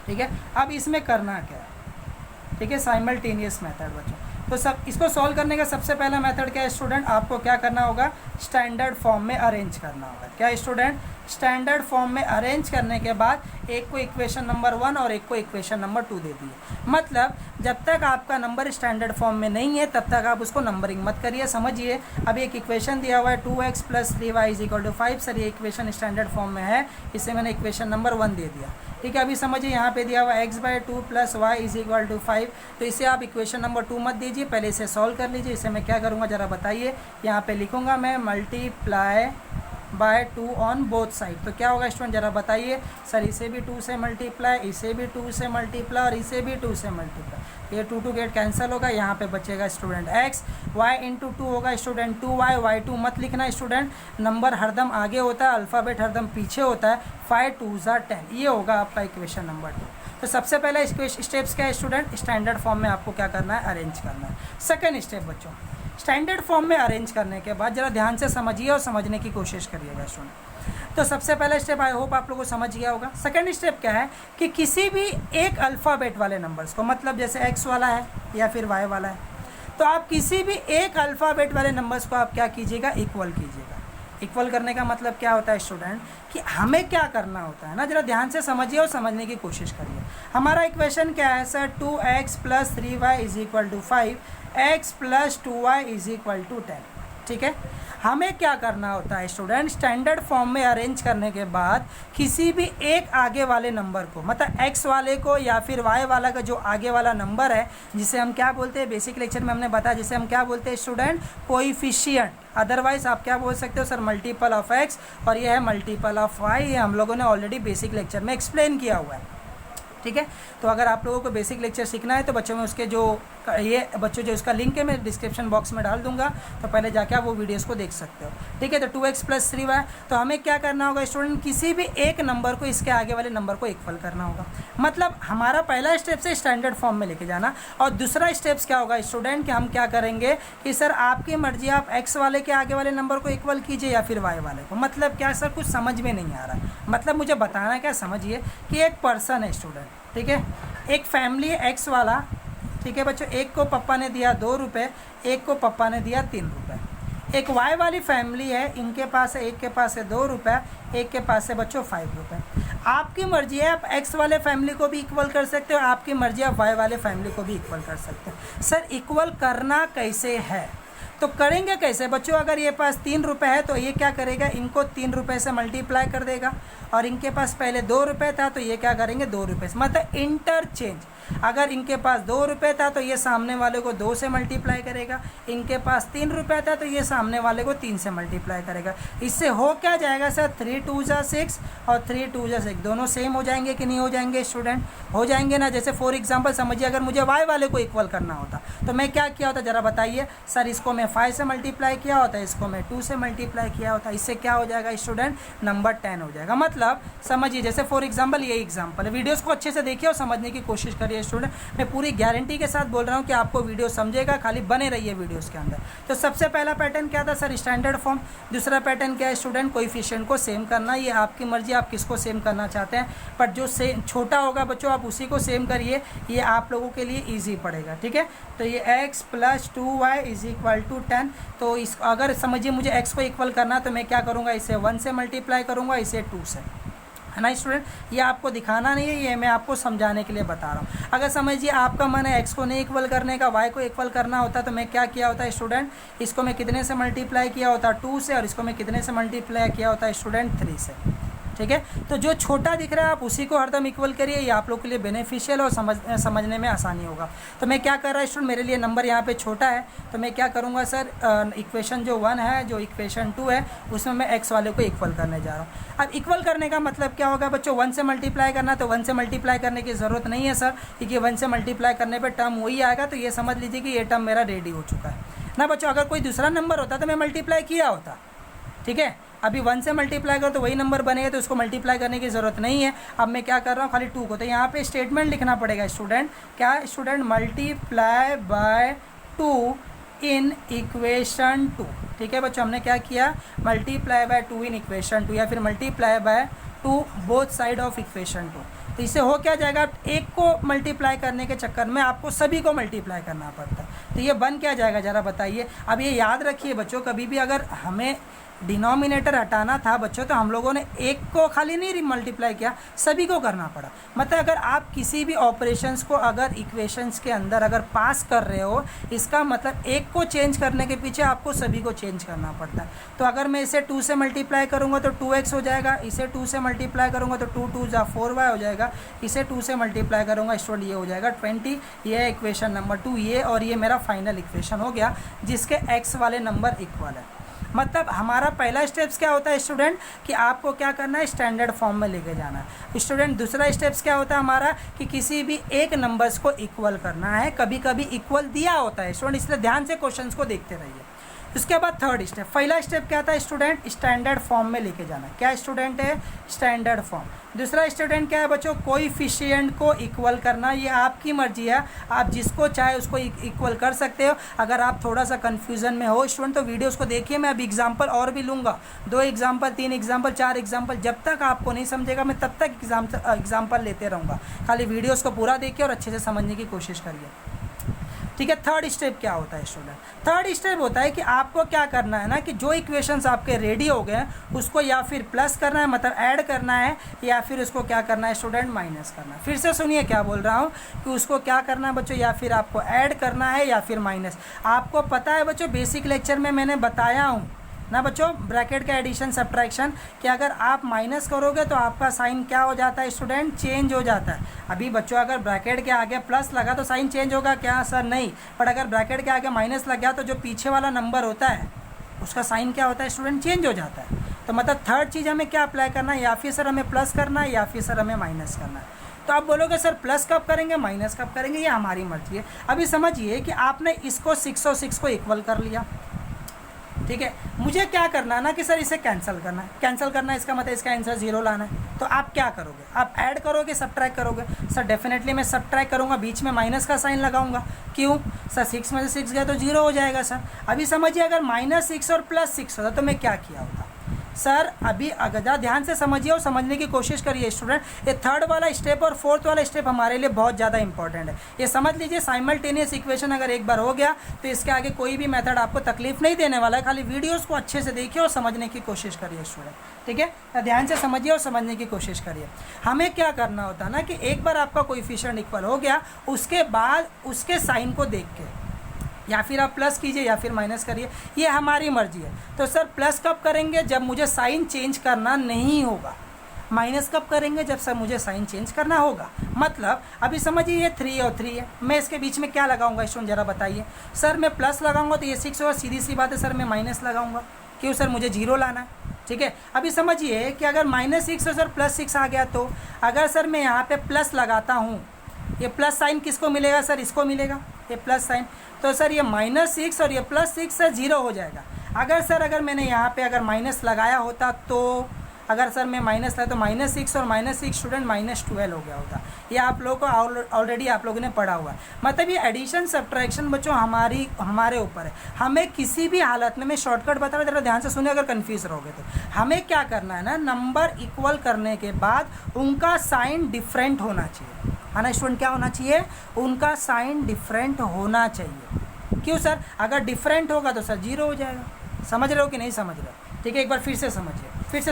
ठीक है। अब इसमें करना क्या है, ठीक है, साइमल्टेनियस मेथड बच्चों। तो सब इसको सॉल्व करने का सबसे पहला मेथड क्या है स्टूडेंट, आपको क्या करना होगा, स्टैंडर्ड फॉर्म में अरेंज करना होगा। क्या स्टूडेंट, स्टैंडर्ड फॉर्म में अरेंज करने के बाद एक को इक्वेशन नंबर 1 और एक को इक्वेशन नंबर 2 दे दिए। मतलब जब तक आपका नंबर स्टैंडर्ड फॉर्म में नहीं है तब तक आप उसको नंबरिंग मत करिए। समझिए, अब एक इक्वेशन दिया हुआ है 2x + 3y = 5। सर ये इक्वेशन स्टैंडर्ड फॉर्म में है, इसे मैंने इक्वेशन नंबर 1 दे दिया। ठीक है, अभी समझिए यहाँ पे दिया हुआ x/2 + y = 5, तो इसे आप इक्वेशन नंबर 2 मत दीजिए, पहले इसे सॉल्व कर लीजिए। इसे मैं क्या करूँगा ज़रा बताइए, यहाँ पे लिखूँगा मैं multiply by 2 on both side. तो क्या होगा स्टूडेंट ज़रा बताइए। सर इसे भी 2 से मल्टीप्लाई, इसे भी 2 से मल्टीप्लाई और इसे भी 2 से मल्टीप्लाई। ये 2 गेट कैंसिल होगा, यहाँ पे बचेगा स्टूडेंट x, y × 2 होगा स्टूडेंट 2y। y2 मत लिखना स्टूडेंट, नंबर हरदम आगे होता है, अल्फ़ाबेट हरदम पीछे होता है। 5 × 2 = 10, ये होगा आपका इक्वेशन नंबर 2। तो सबसे पहला स्टेप्स क्या है स्टूडेंट, स्टैंडर्ड फॉर्म में आपको क्या करना है, अरेंज करना है। सेकेंड स्टेप बच्चों, स्टैंडर्ड फॉर्म में अरेंज करने के बाद ज़रा ध्यान से समझिए और समझने की कोशिश करिएगा स्टूडेंट। तो सबसे पहला स्टेप आई होप आप लोगों को समझ गया होगा। सेकंड स्टेप क्या है कि किसी भी एक अल्फ़ाबेट वाले नंबर्स को, मतलब जैसे x वाला है या फिर y वाला है, तो आप किसी भी एक अल्फ़ाबेट वाले नंबर्स को आप क्या कीजिएगा, इक्वल कीजिएगा। इक्वल करने का मतलब क्या होता है स्टूडेंट कि हमें क्या करना होता है ना, ज़रा ध्यान से समझिए और समझने की कोशिश करिए। हमारा इक्वेशन क्या है sir, 2x + 3y = 5, x + 2y = 10। ठीक है, हमें क्या करना होता है स्टूडेंट, स्टैंडर्ड फॉर्म में अरेंज करने के बाद किसी भी एक आगे वाले नंबर को, मतलब x वाले को या फिर y वाला का जो आगे वाला नंबर है, जिसे हम क्या बोलते हैं, बेसिक लेक्चर में हमने बताया, जिसे हम क्या बोलते हैं स्टूडेंट, कोएफिशिएंट। अदरवाइज आप क्या बोल सकते हो सर, मल्टीपल ऑफ x, और ये है मल्टीपल ऑफ y। ये हम लोगों ने ऑलरेडी बेसिक लेक्चर में एक्सप्लेन किया हुआ है। ठीक है, तो अगर आप लोगों को बेसिक लेक्चर सीखना है तो बच्चों में उसके जो ये बच्चों जो उसका लिंक है मैं डिस्क्रिप्शन बॉक्स में डाल दूंगा, तो पहले जाके आप वो वीडियोस को देख सकते हो। ठीक है, तो 2x + 3y, तो हमें क्या करना होगा स्टूडेंट, किसी भी एक नंबर को इसके आगे वाले नंबर को इक्वल करना होगा। मतलब हमारा पहला स्टेप से स्टैंडर्ड फॉर्म में लेके जाना, और दूसरा स्टेप्स क्या होगा स्टूडेंट कि हम क्या करेंगे कि सर आपकी मर्जी, आप x वाले के आगे वाले नंबर को इक्वल कीजिए या फिर y वाले को। मतलब क्या सर, कुछ समझ में नहीं आ रहा है, मतलब मुझे बताना क्या, समझिए कि एक पर्सन है स्टूडेंट, ठीक है, एक फैमिली है x वाला। ठीक है बच्चों, एक को पापा ने दिया 2 रुपये, एक को पापा ने दिया 3 रुपये। एक y वाली फैमिली है, इनके पास है, एक के पास है 2 रुपये, एक के पास है बच्चों 5 रुपये। आपकी मर्जी है, आप x वाले फैमिली को भी इक्वल कर सकते हो, आपकी मर्जी है आप y वाले फैमिली को भी इक्वल कर सकते हो। सर इक्वल करना कैसे है, तो करेंगे कैसे बच्चों, अगर ये पास 3 रुपये है तो ये क्या करेगा, इनको 3 रुपये से मल्टीप्लाई कर देगा, और इनके पास पहले 2 रुपये था तो ये क्या करेंगे, 2 रुपये से, मतलब इंटरचेंज। अगर इनके पास 2 रुपये था तो ये सामने वाले को 2 से मल्टीप्लाई करेगा, इनके पास 3 रुपये था तो ये सामने वाले को 3 से मल्टीप्लाई करेगा। इससे हो क्या जाएगा सर, 3 × 2 = 6 और 3 × 2 = 6, दोनों सेम हो जाएंगे कि नहीं हो जाएंगे स्टूडेंट, हो जाएंगे ना। जैसे फॉर एग्जांपल समझिए, अगर मुझे y वाले को इक्वल करना होता तो मैं क्या किया होता, ज़रा बताइए सर, इसको मैं 5 से मल्टीप्लाई किया होता, इसको मैं 2 से मल्टीप्लाई किया होता, इससे क्या हो जाएगा स्टूडेंट, नंबर 10 हो जाएगा। मतलब समझिए, जैसे फॉर एग्जांपल ये एग्जांपल है, वीडियोस को अच्छे से देखिए और समझने की कोशिश करिए स्टूडेंट। मैं पूरी गारंटी के साथ बोल रहा हूँ कि आपको वीडियो समझेगा, खाली बने रहिए वीडियोस के अंदर। तो सबसे पहला पैटर्न क्या था सर, स्टैंडर्ड फॉर्म। दूसरा पैटर्न क्या है स्टूडेंट, कोएफिशिएंट को सेम करना। ये आपकी मर्जी, आप किसको सेम करना चाहते हैं, पर जो सेम छोटा होगा बच्चों आप उसी को सेम करिए, ये आप लोगों के लिए ईजी पड़ेगा। ठीक है, तो ये x + 2y = 10। तो इस अगर समझिए मुझे x को इक्वल करना तो मैं क्या करूँगा, इसे 1 से मल्टीप्लाई करूँगा, इसे 2 से, है ना स्टूडेंट। ये आपको दिखाना नहीं है, ये मैं आपको समझाने के लिए बता रहा हूँ। अगर समझिए आपका मन है x को नहीं इक्वल करने का, y को इक्वल करना होता तो मैं क्या किया होता स्टूडेंट, इसको मैं कितने से मल्टीप्लाई किया होता, 2 से, और इसको मैं कितने से मल्टीप्लाई किया होता स्टूडेंट, 3 से। ठीक है, तो जो छोटा दिख रहा है आप उसी को हरदम इक्वल करिए, ये आप लोग के लिए बेनिफिशियल और समझने में आसानी होगा। तो मैं क्या कर रहा है स्टूडेंट, मेरे लिए नंबर यहाँ पे छोटा है तो मैं क्या करूँगा सर, इक्वेशन जो 1 है, जो इक्वेशन 2 है, उसमें मैं x वाले को इक्वल करने जा रहा हूँ। अब इक्वल करने का मतलब क्या होगा बच्चों, 1 से मल्टीप्लाई करना, तो 1 से मल्टीप्लाई करने की ज़रूरत नहीं है सर, क्योंकि 1 से मल्टीप्लाई करने पर टर्म वही आएगा, तो ये समझ लीजिए कि ये टर्म मेरा रेडी हो चुका है ना बच्चों। अगर कोई दूसरा नंबर होता तो मैं मल्टीप्लाई किया होता। ठीक है, अभी 1 से मल्टीप्लाई करो तो वही नंबर बनेगा, तो उसको मल्टीप्लाई करने की ज़रूरत नहीं है। अब मैं क्या कर रहा हूँ, खाली 2 को, तो यहाँ पे स्टेटमेंट लिखना पड़ेगा स्टूडेंट, क्या student, multiply by 2 in equation 2। ठीक है बच्चों, हमने क्या किया, मल्टीप्लाई बाय 2 इन इक्वेशन 2, या फिर multiply by 2 both side of equation 2। तो इससे हो क्या जाएगा, एक को मल्टीप्लाई करने के चक्कर में आपको सभी को मल्टीप्लाई करना पड़ता है, तो ये बन क्या जाएगा ज़रा बताइए। अब ये याद रखिए बच्चों, कभी भी अगर हमें डिनोमिनेटर हटाना था बच्चों, तो हम लोगों ने एक को खाली नहीं मल्टीप्लाई किया, सभी को करना पड़ा। मतलब अगर आप किसी भी ऑपरेशंस को अगर इक्वेशंस के अंदर अगर पास कर रहे हो, इसका मतलब एक को चेंज करने के पीछे आपको सभी को चेंज करना पड़ता है। तो अगर मैं इसे 2 से मल्टीप्लाई करूँगा तो 2x हो जाएगा, इसे 2 से मल्टीप्लाई करूँगा तो 2 2 4y हो जाएगा, इसे 2 से मल्टीप्लाई करूँगा स्टूडेंट ये हो जाएगा 20। ये है इक्वेशन नंबर 2 ये, और ये मेरा फाइनल इक्वेशन हो गया जिसके x वाले नंबर इक्वल है। मतलब हमारा पहला स्टेप्स क्या होता है स्टूडेंट कि आपको क्या करना है, स्टैंडर्ड फॉर्म में लेके जाना है। स्टूडेंट दूसरा स्टेप्स क्या होता है हमारा कि किसी भी एक नंबर्स को इक्वल करना है। कभी कभी इक्वल दिया होता है स्टूडेंट, इसलिए ध्यान से क्वेश्चंस को देखते रहिए। उसके बाद थर्ड स्टेप, पहला स्टेप क्या था स्टूडेंट, स्टैंडर्ड फॉर्म में लेके जाना। क्या स्टूडेंट है, स्टैंडर्ड फॉर्म। दूसरा स्टूडेंट क्या है बच्चों, कोएफिशिएंट को इक्वल करना। ये आपकी मर्जी है, आप जिसको चाहे उसको इक्वल कर सकते हो। अगर आप थोड़ा सा कन्फ्यूजन में हो स्टूडेंट तो वीडियोस को देखिए, मैं अब एग्जाम्पल और भी लूँगा, 2 एग्जाम्पल, 3 एग्जाम्पल, 4 एग्जाम्पल, जब तक आपको नहीं समझेगा मैं तब तक एग्जाम्पल लेते रहूँगा। खाली वीडियोज़ को पूरा देखिए और अच्छे से समझने की कोशिश करिए, ठीक है। थर्ड स्टेप क्या होता है स्टूडेंट, थर्ड स्टेप होता है कि आपको क्या करना है ना कि जो इक्वेशंस आपके रेडी हो गए उसको या फिर प्लस करना है मतलब ऐड करना है, या फिर उसको क्या करना है स्टूडेंट, माइनस करना है। फिर से सुनिए क्या बोल रहा हूँ कि उसको क्या करना है बच्चों, या फिर आपको ऐड करना है या फिर माइनस। आपको पता है बच्चों बेसिक लेक्चर में मैंने बताया हूँ ना बच्चों, ब्रैकेट का एडिशन सब्ट्रैक्शन, कि अगर आप माइनस करोगे तो आपका साइन क्या हो जाता है स्टूडेंट, चेंज हो जाता है। अभी बच्चों अगर ब्रैकेट के आगे प्लस लगा तो साइन चेंज होगा क्या सर, नहीं। पर अगर ब्रैकेट के आगे माइनस लग गया तो जो पीछे वाला नंबर होता है उसका साइन क्या होता है स्टूडेंट, चेंज हो जाता है। तो मतलब थर्ड चीज़ हमें क्या अप्लाई करना है, या फिर सर हमें प्लस करना है या फिर सर हमें माइनस करना है। तो आप बोलोगे सर प्लस कब करेंगे, माइनस कब करेंगे, ये हमारी मर्जी है। अभी समझिए कि आपने इसको 6 और 6 को इक्वल कर लिया, ठीक है। मुझे क्या करना है ना कि सर इसे कैंसिल करना है, कैंसिल करना है इसका मतलब इसका आंसर 0 लाना है। तो आप क्या करोगे, आप ऐड करोगे सब्ट्रैक्ट करोगे। सर डेफिनेटली मैं सब्ट्रैक्ट करूंगा, बीच में माइनस का साइन लगाऊंगा। क्यों सर, 6 में से 6 गया तो 0 हो जाएगा सर। अभी समझिए अगर -6 और +6 होता तो मैं क्या किया होता सर। अभी अगर ध्यान से समझिए और समझने की कोशिश करिए स्टूडेंट, ये थर्ड वाला स्टेप और फोर्थ वाला स्टेप हमारे लिए बहुत ज़्यादा इंपॉर्टेंट है। ये समझ लीजिए साइमल्टेनियस इक्वेशन अगर एक बार हो गया तो इसके आगे कोई भी मेथड आपको तकलीफ नहीं देने वाला है। खाली वीडियोस को अच्छे से देखिए और समझने की कोशिश करिए स्टूडेंट, ठीक है। तो ध्यान से समझिए और समझने की कोशिश करिए। हमें क्या करना होता है ना कि एक बार आपका कोएफिशिएंट इक्वल हो गया, उसके बाद उसके साइन को देख के या फिर आप प्लस कीजिए या फिर माइनस करिए, ये हमारी मर्जी है। तो सर प्लस कब करेंगे, जब मुझे साइन चेंज करना नहीं होगा। माइनस कब करेंगे, जब सर मुझे साइन चेंज करना होगा। मतलब अभी समझिए ये 3 और 3 है, मैं इसके बीच में क्या लगाऊंगा स्टूडेंट जरा बताइए। सर मैं प्लस लगाऊंगा तो ये 6 होगा, सीधी सी बात है सर मैं माइनस लगाऊंगा। क्यों सर, मुझे 0 लाना है, ठीक है। अभी समझिए कि अगर -6 और सर +6 आ गया, तो अगर सर मैं यहाँ पे प्लस लगाता हूँ, ये प्लस साइन किसको मिलेगा सर, इसको मिलेगा ये प्लस साइन। तो सर ये -6 और ये +6 से 0 हो जाएगा। अगर मैंने यहाँ पे अगर माइनस लगाया होता तो अगर सर मैं माइनस लगाया तो -6 और -6 स्टूडेंट -12 हो गया होता। ये आप लोगों को ऑलरेडी आप लोगों ने पढ़ा हुआ है। मतलब ये एडिशन सब्ट्रैक्शन बच्चों हमारे ऊपर है। हमें किसी भी हालत में, मैं शॉर्टकट बता रहा हूँ, जरा ध्यान से सुनिए अगर कन्फ्यूज रहोगे तो। हमें क्या करना है ना, नंबर इक्वल करने के बाद उनका साइन डिफरेंट होना चाहिए, है ना स्टूडेंट। क्या होना चाहिए, उनका साइन डिफरेंट होना चाहिए। क्यों सर, अगर डिफरेंट होगा तो सर 0 हो जाएगा। समझ रहे हो कि नहीं समझ रहे हो, ठीक है। एक बार फिर से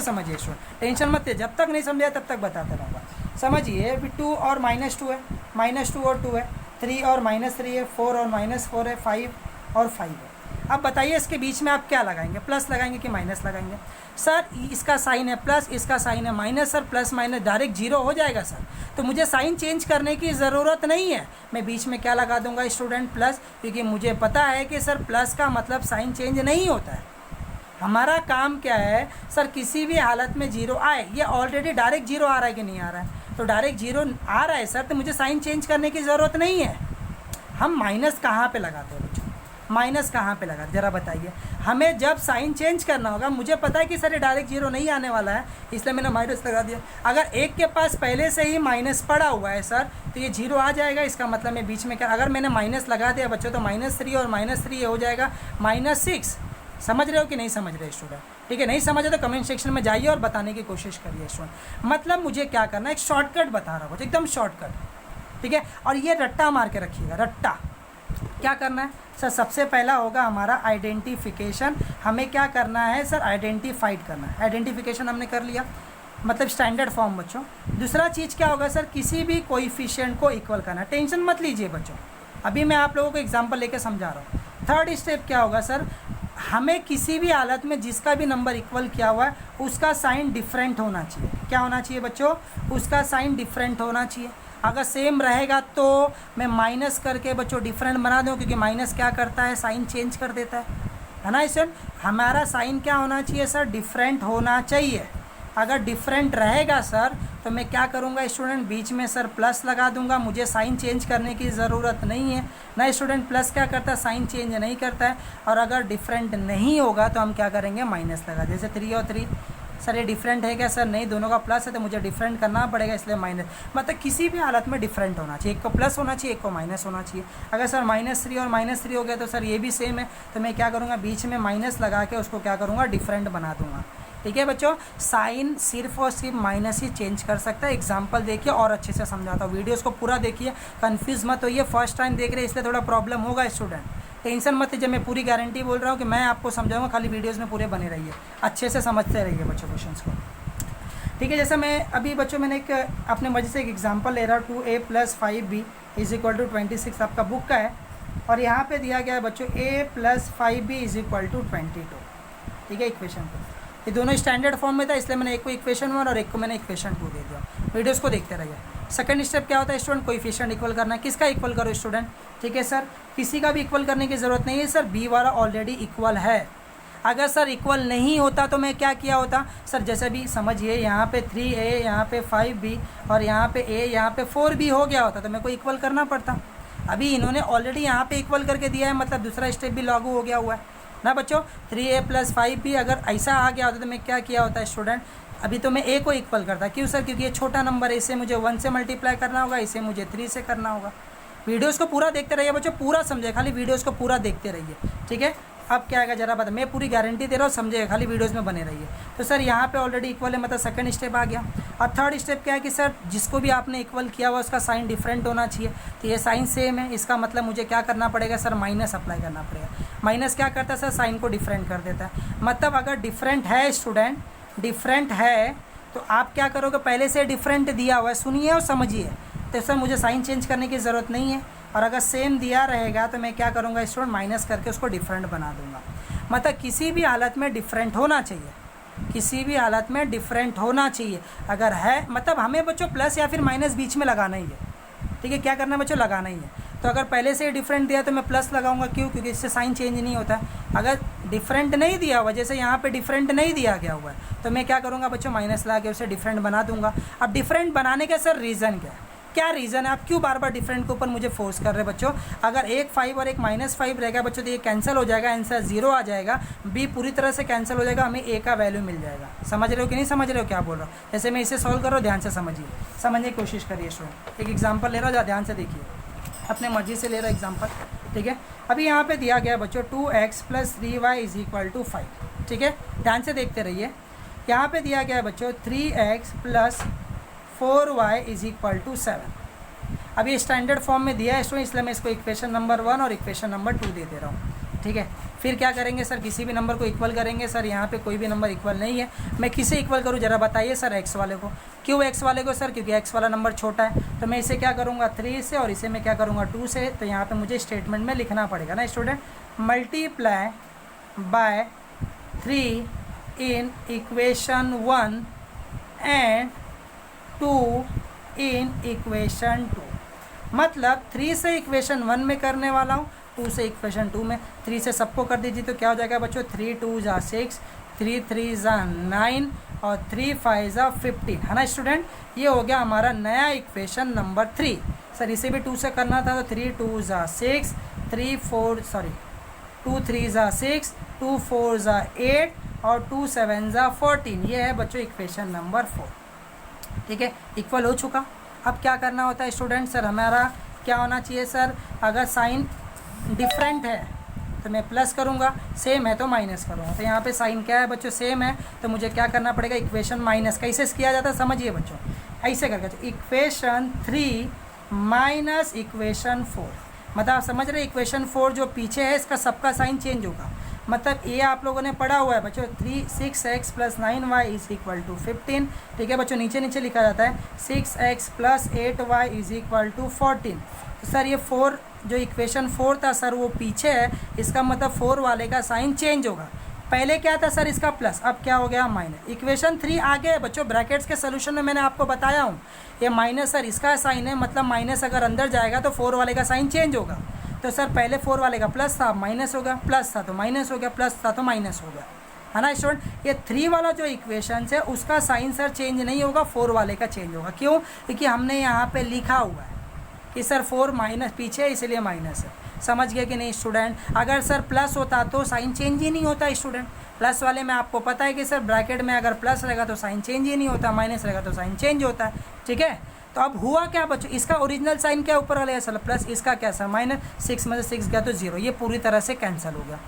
समझिए स्टूडेंट, टेंशन मत ले, जब तक नहीं समझाया तब तक बताते रहूँगा। समझिए 2 और -2 है, -2 और 2 है, 3 और -3 है, 4 और -4 है, 5 और 5 है। अब बताइए इसके बीच में आप क्या लगाएंगे, प्लस लगाएंगे कि माइनस लगाएंगे। सर इसका साइन है प्लस, इसका साइन है minus, sir plus minus direct 0 हो जाएगा सर। तो मुझे साइन चेंज करने की ज़रूरत नहीं है, मैं बीच में क्या लगा दूंगा स्टूडेंट, प्लस, क्योंकि मुझे पता है कि सर प्लस का मतलब साइन चेंज नहीं होता है। हमारा काम क्या है सर, किसी भी हालत में 0 आए। ये ऑलरेडी डायरेक्ट 0 आ रहा है कि नहीं आ रहा है, तो डायरेक्ट 0 आ रहा है सर, तो मुझे साइन चेंज करने की ज़रूरत नहीं है। हम माइनस कहाँ पे लगाते हैं बच्चों, माइनस कहाँ पे लगा जरा बताइए। हमें जब साइन चेंज करना होगा, मुझे पता है कि सर ये डायरेक्ट 0 नहीं आने वाला है, इसलिए मैंने माइनस लगा दिया। अगर एक के पास पहले से ही माइनस पड़ा हुआ है सर, तो ये 0 आ जाएगा। इसका मतलब मैं बीच में क्या, अगर मैंने माइनस लगा दिया बच्चों तो -3 और -3 हो जाएगा -6। समझ रहे हो कि नहीं समझ रहे स्टूडेंट, ठीक है। नहीं समझ रहे तो कमेंट सेक्शन में जाइए और बताने की कोशिश करिए स्टूडेंट। मतलब मुझे क्या करना है, एक शॉर्टकट बता रहा हूँ, एकदम शॉर्टकट, ठीक है। और ये रट्टा मार के रखिएगा, रट्टा, क्या करना है सर? सबसे पहला होगा हमारा आइडेंटिफिकेशन। हमें क्या करना है सर? आइडेंटिफाइड करना है। आइडेंटिफिकेशन हमने कर लिया, मतलब स्टैंडर्ड फॉर्म बच्चों। दूसरा चीज़ क्या होगा सर? किसी भी कोएफिशिएंट को इक्वल करना। टेंशन मत लीजिए बच्चों, अभी मैं आप लोगों को एग्जांपल लेके समझा रहा हूँ। थर्ड स्टेप क्या होगा सर? हमें किसी भी हालत में जिसका भी नंबर इक्वल किया हुआ है उसका साइन डिफरेंट होना चाहिए। क्या होना चाहिए बच्चों? उसका साइन डिफरेंट होना चाहिए। अगर सेम रहेगा तो मैं माइनस करके बच्चों डिफरेंट बना दूँ, क्योंकि माइनस क्या करता है? साइन चेंज कर देता है ना स्टूडेंट? हमारा साइन क्या होना चाहिए सर? डिफरेंट होना चाहिए। अगर डिफरेंट रहेगा सर तो मैं क्या करूँगा स्टूडेंट? बीच में सर प्लस लगा दूंगा, मुझे साइन चेंज करने की ज़रूरत नहीं है ना स्टूडेंट। प्लस क्या करता है? साइन चेंज नहीं करता है। और अगर डिफरेंट नहीं होगा तो हम क्या करेंगे? माइनस लगा। जैसे 3 और 3 सर ये डिफरेंट है क्या सर? नहीं, दोनों का प्लस है तो मुझे डिफरेंट करना पड़ेगा, इसलिए माइनस। मतलब किसी भी हालत में डिफरेंट होना चाहिए, एक को प्लस होना चाहिए, एक को माइनस होना चाहिए। अगर सर -3 और -3 हो गया तो सर ये भी सेम है, तो मैं क्या करूँगा? बीच में माइनस लगा के उसको क्या करूँगा? डिफरेंट बना दूंगा। ठीक है बच्चों, साइन सिर्फ और सिर्फ माइनस ही चेंज कर सकता है। एग्जाम्पल देखिए और अच्छे से समझाता हूँ, वीडियोस को पूरा देखिए, कंफ्यूज मत होइए। फर्स्ट टाइम देख रहे हैं इसलिए थोड़ा प्रॉब्लम होगा स्टूडेंट, टेंशन मत लीजिए। मैं पूरी गारंटी बोल रहा हूँ कि मैं आपको समझाऊंगा, खाली वीडियोस में पूरे बने रहिए, अच्छे से समझते रहिए बच्चों क्वेश्चंस को। ठीक है, जैसे मैं अभी बच्चों मैंने एक अपने मर्जी से एक एग्जाम्पल ले रहा हूँ। 2a + 5b = 26 आपका बुक का है, और यहाँ पे दिया गया है बच्चों a + 5b = 22। ठीक है, इक्वेशन को, ये दोनों स्टैंडर्ड फॉर्म में था इसलिए मैंने एक को इक्वेशन 1 और एक को मैंने इक्वेशन 2 दे दिया। वीडियोस को देखते रहिए। सेकंड स्टेप क्या होता है स्टूडेंट? कोएफिशिएंट इक्वल करना है। किसका इक्वल करो स्टूडेंट? ठीक है सर, किसी का भी इक्वल करने की ज़रूरत नहीं है सर, बी वाला ऑलरेडी इक्वल है। अगर सर इक्वल नहीं होता तो मैं क्या किया होता सर? जैसे भी समझिए, यहाँ पे 3a, यहाँ पे 5b और यहाँ पे a, यहाँ पे 4b हो गया होता तो मेरे को इक्वल करना पड़ता। अभी इन्होंने ऑलरेडी यहाँ पे इक्वल करके दिया है, मतलब दूसरा स्टेप भी लागू हो गया हुआ है ना बच्चों। 3a + 5b अगर ऐसा आ गया होता तो मैं क्या किया होता स्टूडेंट? अभी तो मैं a को इक्वल करता। क्यों सर? क्योंकि ये छोटा नंबर है, इसे मुझे 1 से मल्टीप्लाई करना होगा, इसे मुझे 3 से करना होगा। वीडियोस को पूरा देखते रहिए बच्चों, पूरा समझे, खाली वीडियोस को पूरा देखते रहिए। ठीक है, अब क्या आएगा जरा बता, मैं पूरी गारंटी दे रहा हूँ, समझिएगा, खाली वीडियोस में बने रहिए। तो सर यहाँ पे ऑलरेडी इक्वल है, मतलब सेकंड स्टेप आ गया। अब थर्ड स्टेप क्या है कि सर जिसको भी आपने इक्वल किया हुआ उसका साइन डिफरेंट होना चाहिए। तो ये साइन सेम है, इसका मतलब मुझे क्या करना पड़ेगा सर? माइनस अप्लाई करना पड़ेगा। माइनस क्या करता है सर? साइन को डिफरेंट कर देता है। मतलब अगर डिफरेंट है स्टूडेंट, डिफरेंट है तो आप क्या करोगे? पहले से डिफरेंट दिया हुआ है, सुनिए और समझिए, तो सर मुझे साइन चेंज करने की ज़रूरत नहीं है। और अगर सेम दिया रहेगा तो मैं क्या करूँगा स्टूडेंट? माइनस करके उसको डिफरेंट बना दूंगा। मतलब किसी भी हालत में डिफरेंट होना चाहिए, किसी भी हालत में डिफरेंट होना चाहिए। अगर है मतलब हमें बच्चों प्लस या फिर माइनस बीच में लगाना ही है। ठीक है, क्या करना है बच्चों? लगाना ही है। तो अगर पहले से डिफरेंट दिया तो मैं प्लस लगाऊंगा, क्यों? क्योंकि इससे साइन चेंज नहीं होता। अगर डिफरेंट नहीं दिया हुआ, जैसे यहाँ पे डिफरेंट नहीं दिया गया हुआ है, तो मैं क्या करूँगा बच्चों? माइनस ला के उसे डिफरेंट बना दूंगा। अब डिफरेंट बनाने का सर रीज़न क्या है? क्या रीज़न है? आप क्यों बार बार डिफरेंट के ऊपर मुझे फोर्स कर रहे हैं बच्चों? अगर एक 5 और एक -5 रहेगा बच्चों तो ये कैंसिल हो जाएगा, आंसर 0 आ जाएगा, बी पूरी तरह से कैंसिल हो जाएगा, हमें ए का वैल्यू मिल जाएगा। समझ रहे हो कि नहीं समझ रहे हो क्या बोल रहा हूँ? जैसे मैं इसे सॉल्व कर रहा हूँ, ध्यान से समझिए, समझने की कोशिश करिए स्टूडेंट। एक एग्जाम्पल ले रहा हूँ, ध्यान से देखिए, अपने मर्जी से ले रहा एग्जाम्पल। ठीक है, अभी यहाँ पे दिया गया बच्चों 2x + 3y = 5। ठीक है, ध्यान से देखते रहिए। यहाँ पे दिया गया है बच्चों 3x + 4y = 7। अब ये स्टैंडर्ड फॉर्म में दिया है स्टूडेंट, इसलिए मैं इसको इक्वेशन नंबर 1 और इक्वेशन नंबर 2 दे रहा हूँ। ठीक है, फिर क्या करेंगे सर? किसी भी नंबर को इक्वल करेंगे। सर यहाँ पे कोई भी नंबर इक्वल नहीं है, मैं किसे इक्वल करूँ जरा बताइए सर? x वाले को। क्यों x वाले को सर? क्योंकि x वाला नंबर छोटा है, तो मैं इसे क्या करूँगा? 3 से, और इसे मैं क्या करूँगा? 2 से। तो यहाँ पर मुझे स्टेटमेंट में लिखना पड़ेगा ना student, multiply by 3 in equation 1 and 2 in equation 2। मतलब 3 से इक्वेशन 1 में करने वाला हूँ, 2 से इक्वेशन 2 में। 3 से सबको कर दीजिए तो क्या हो जाएगा बच्चों? 3 2 = 6, 3 3 = 9 और 3 5 = 15, है ना स्टूडेंट? ये हो गया हमारा नया इक्वेशन नंबर 3। सर इसे भी 2 से करना था तो 3 2 = 6, 2 3 = 6, 2 4 = 8 और 2 7 = 14। ये है बच्चों इक्वेशन नंबर 4। ठीक है, इक्वल हो चुका। अब क्या करना होता है स्टूडेंट? सर हमारा क्या होना चाहिए सर? अगर साइन डिफरेंट है तो मैं प्लस करूँगा, सेम है तो माइनस करूँगा। तो यहाँ पे साइन क्या है बच्चों? सेम है, तो मुझे क्या करना पड़ेगा? Equation minus. कैसे किया जाता है समझिए बच्चों, ऐसे करके इक्वेशन 3 - इक्वेशन 4। मतलब आप समझ रहे इक्वेशन 4 जो पीछे है इसका सबका साइन चेंज होगा। मतलब ये आप लोगों ने पढ़ा हुआ है बच्चों 6x + 9y = 15। ठीक है बच्चों, नीचे नीचे लिखा जाता है 6x + 8y = 14। तो सर ये 4 जो इक्वेशन 4 था सर वो पीछे है, इसका मतलब 4 वाले का साइन चेंज होगा। पहले क्या था सर इसका प्लस, अब क्या हो गया माइनस। इक्वेशन 3 आगे है बच्चों, ब्रैकेट्स के सोल्यूशन में मैंने आपको बताया हूँ ये माइनस सर इसका साइन है, मतलब माइनस अगर अंदर जाएगा तो 4 वाले का साइन चेंज होगा। तो सर पहले 4 वाले का प्लस था, माइनस हो गया, प्लस था तो माइनस हो गया, प्लस था तो माइनस हो गया, है ना स्टूडेंट। ये 3 वाला जो इक्वेशन है उसका साइन सर चेंज नहीं होगा, 4 वाले का चेंज होगा। क्यों? क्योंकि हमने यहाँ पे लिखा हुआ है कि सर 4 माइनस पीछे है इसलिए माइनस है। समझ गए कि नहीं स्टूडेंट। अगर सर प्लस होता तो साइन चेंज ही नहीं होता स्टूडेंट। प्लस वाले में आपको पता है कि सर ब्रैकेट में अगर प्लस रहेगा तो साइन चेंज ही नहीं होता, माइनस रहेगा तो साइन चेंज होता है। ठीक है, तो अब हुआ क्या बच्चों, इसका ओरिजिनल साइन क्या ऊपर वाले सर प्लस, इसका क्या सर माइनस, 6 में से 6 गया तो 0, ये पूरी तरह से कैंसिल हो गया।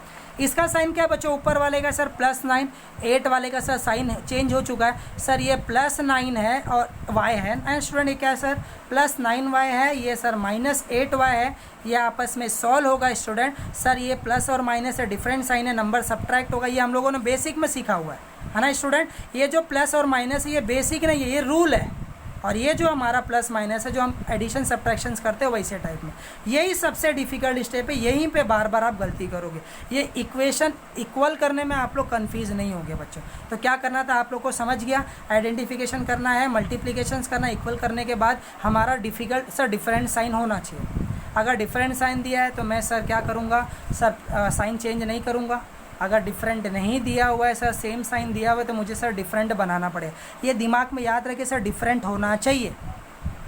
इसका साइन क्या बच्चों ऊपर वाले का सर +9, 8 वाले का सर साइन चेंज हो चुका है सर, ये +9 है और y है एंड स्टूडेंट ये क्या है सर +9y है, ये सर -8y है, ये आपस में सॉल्व होगा स्टूडेंट। सर ये प्लस और माइनस है डिफरेंट साइन है, नंबर सब्ट्रैक्ट होगा, ये हम लोगों ने बेसिक में सीखा हुआ है ना स्टूडेंट। ये जो प्लस और माइनस है ये बेसिक नहीं है, ये रूल है। और ये जो हमारा प्लस माइनस है जो हम एडिशन सब्ट्रैक्शंस करते हैं वैसे टाइप में, यही सबसे डिफिकल्ट स्टेप है, यहीं पे बार बार आप गलती करोगे। ये इक्वेशन इक्वल करने में आप लोग कंफ्यूज नहीं होंगे बच्चों। तो क्या करना था आप लोग को समझ गया, आइडेंटिफिकेशन करना है, मल्टीप्लिकेशंस करना, इक्वल करने के बाद हमारा डिफिकल्ट सर डिफरेंट साइन होना चाहिए। अगर डिफरेंट साइन दिया है तो मैं सर क्या करूँगा सर साइन चेंज नहीं करूँगा। अगर डिफरेंट नहीं दिया हुआ है सर सेम साइन दिया हुआ है तो मुझे सर डिफरेंट बनाना पड़ेगा। ये दिमाग में याद रखे सर डिफरेंट होना चाहिए।